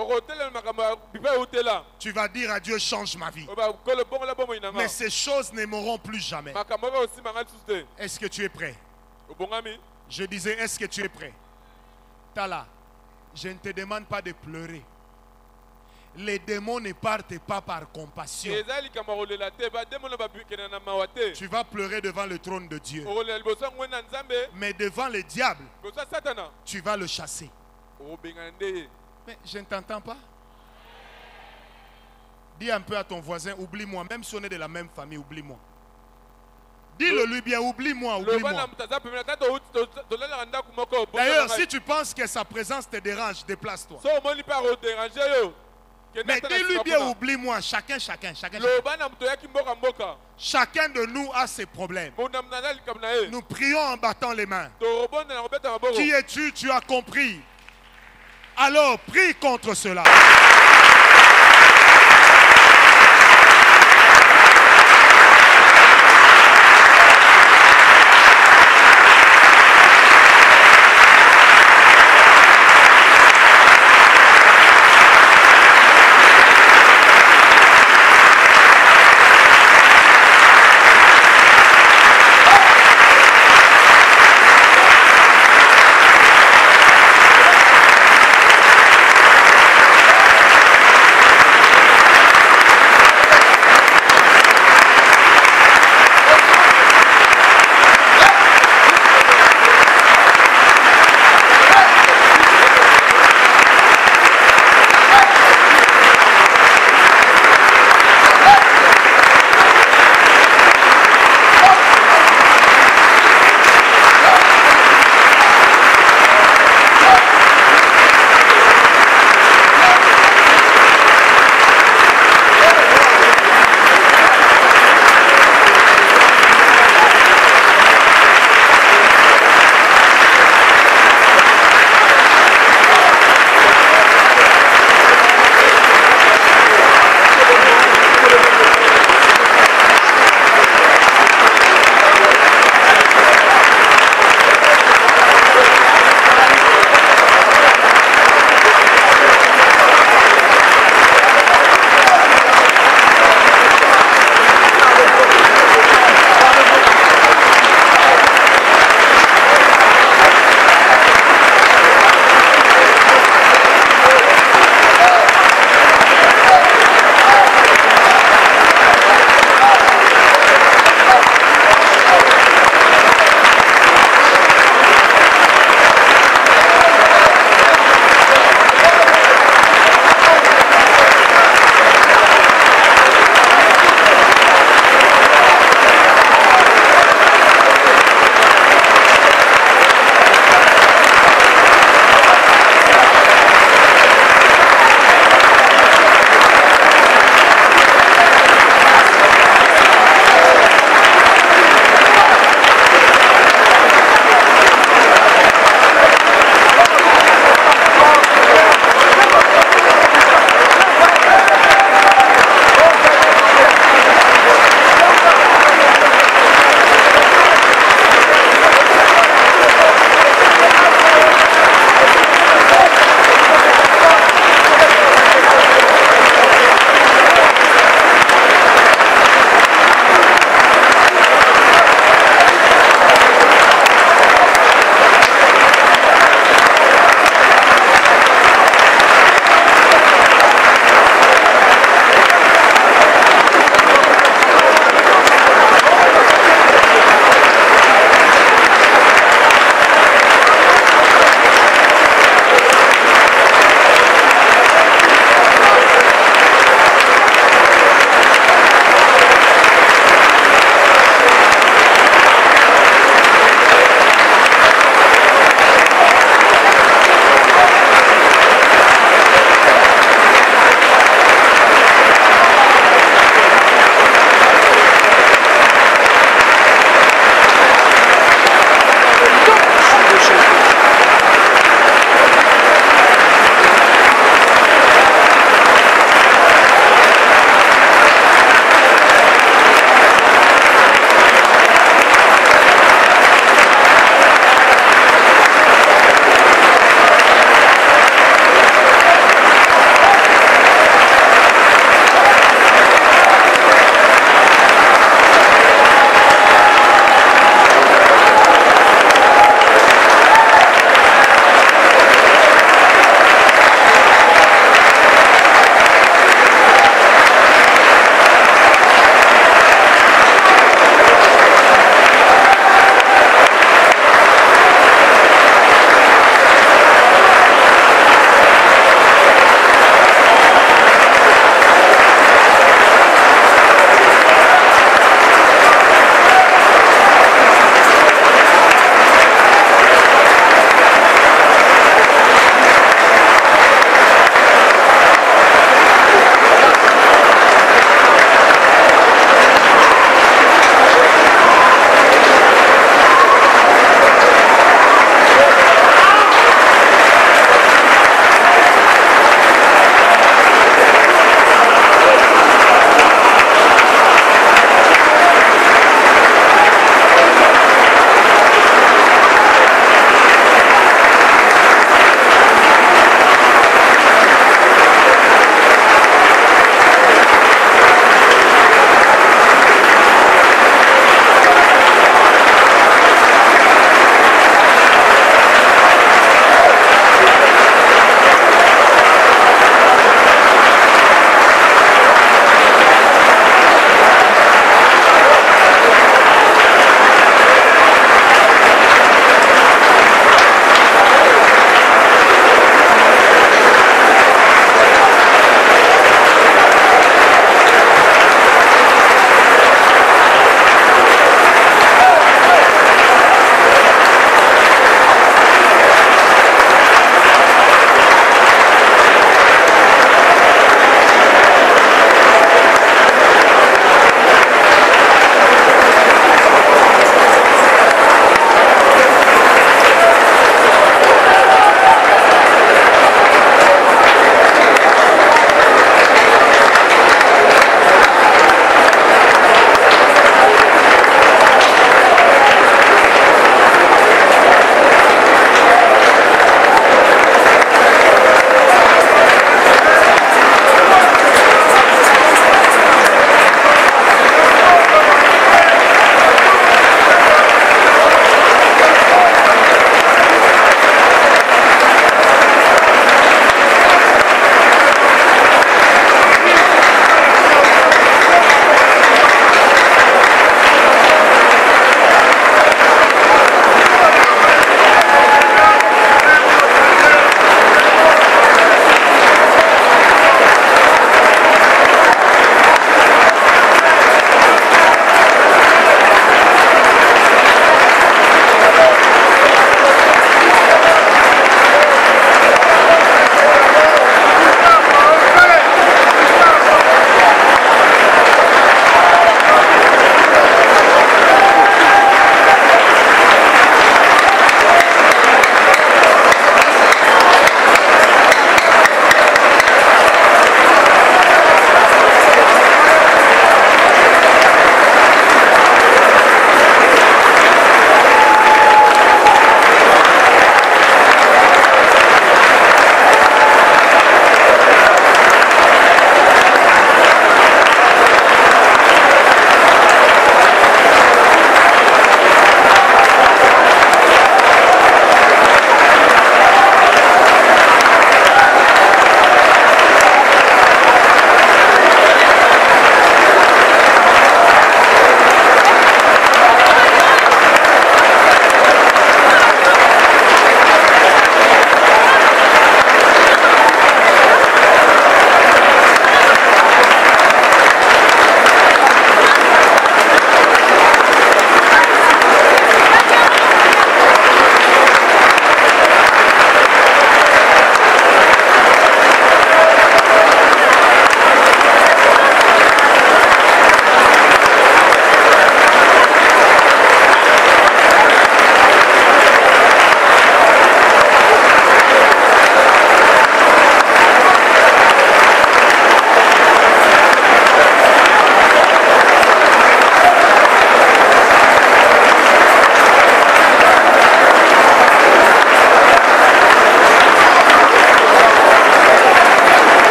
[SPEAKER 2] Tu vas dire à Dieu, change ma vie. Mais ces choses ne mourront plus jamais. Est-ce que tu es prêt? Je disais, est-ce que tu es prêt? Tala, je ne te demande pas de pleurer. Les démons ne partent pas par compassion. Tu vas pleurer devant le trône de Dieu. Mais devant le diable, tu vas le chasser. Mais je ne t'entends pas. Dis un peu à ton voisin, oublie-moi. Même si on est de la même famille, oublie-moi. Dis-le lui bien, oublie-moi, oublie-moi. D'ailleurs, si tu penses que sa présence te dérange, déplace-toi. Mais dis-lui bien, oublie-moi, chacun. Chacun de nous a ses problèmes. Nous prions en battant les mains. Qui es-tu? Tu as compris. Alors, prie contre cela.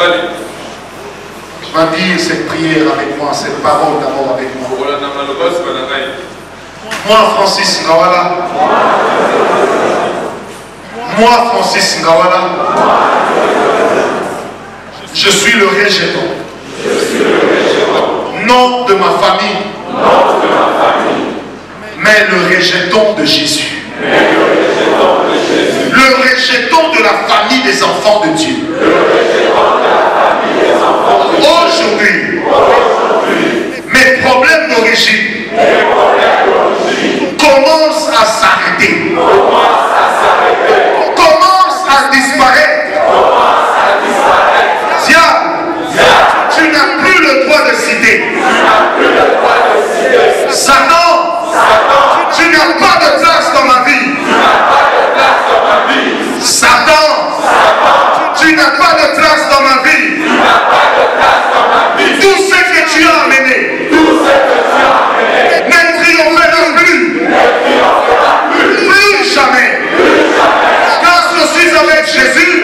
[SPEAKER 2] Tu vas dire cette prière avec moi, cette parole d'abord avec moi. Moi, Francis Ngawala. Moi, Francis Ngawala. Je suis le rejeton. Non de ma famille. Mais le rejeton de Jésus. Le rejeton de la famille des enfants de Dieu. Aujourd'hui, mes problèmes d'origine commencent à s'arrêter. Commencent à disparaître. Diable, tu n'as plus le droit de citer. Satan, tu n'as pas de place dans ma vie. Satan, tu n'as pas de place dans ma vie. Tout ce que tu as amené ne triomphera plus. Plus jamais. Car je suis avec Jésus.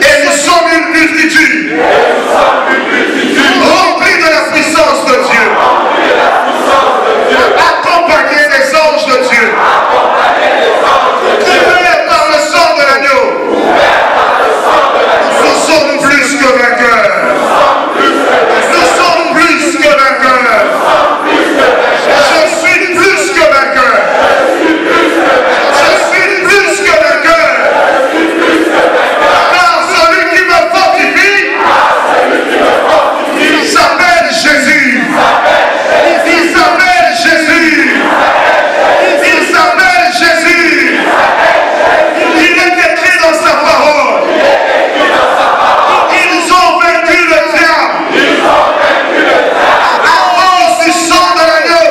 [SPEAKER 2] Et nous sommes une multitude. Remplis de la puissance de Dieu. Accompagnés des anges de Dieu. Couverts par le sang de l'agneau. Nous sommes plus que vainqueurs. Nous sommes plus que vainqueurs. Je suis plus que vainqueur. Je suis plus que vainqueur. Car celui qui me fortifie, il s'appelle Jésus. Il s'appelle Jésus. Il s'appelle Jésus. Il est écrit dans sa parole. Ils ont vaincu le diable. À cause du sang de l'agneau.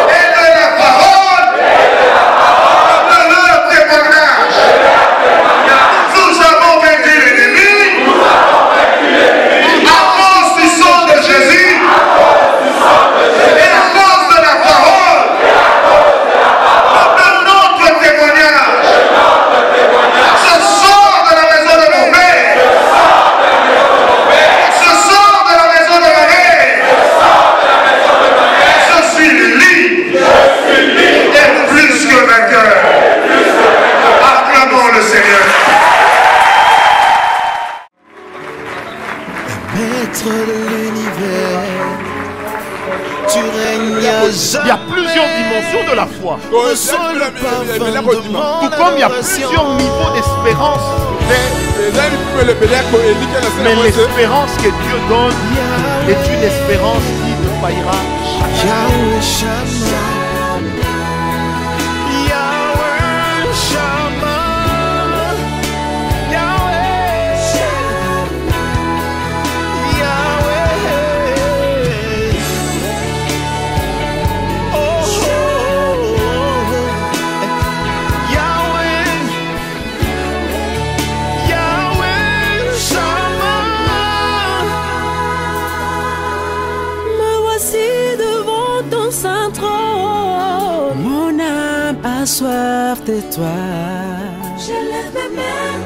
[SPEAKER 2] Et de la parole de leur témoignage. Nous avons vaincu l'ennemi. À cause du sang de Jésus. Et à cause de la parole de notre témoignage. Je sors de la maison de mon père. Je sors de la maison de ma mère. Je suis libre. Et plus que vainqueur. Acclamons le Seigneur.
[SPEAKER 3] Maître de l'univers, tu règnes à
[SPEAKER 2] Il y a plusieurs dimensions de la foi.
[SPEAKER 3] Ressens le parfum de mon
[SPEAKER 2] Tout comme il y a plusieurs niveaux d'espérance. Mais l'espérance que Dieu donne est une espérance qui ne faillira jamais.
[SPEAKER 3] Yahweh Shammah, Yahweh Shammah, Yahweh Yahweh. Oh, Yahweh, Yahweh Shammah. Me voici devant ton saint trône. Mon âme a soif de toi. Je lève mes mains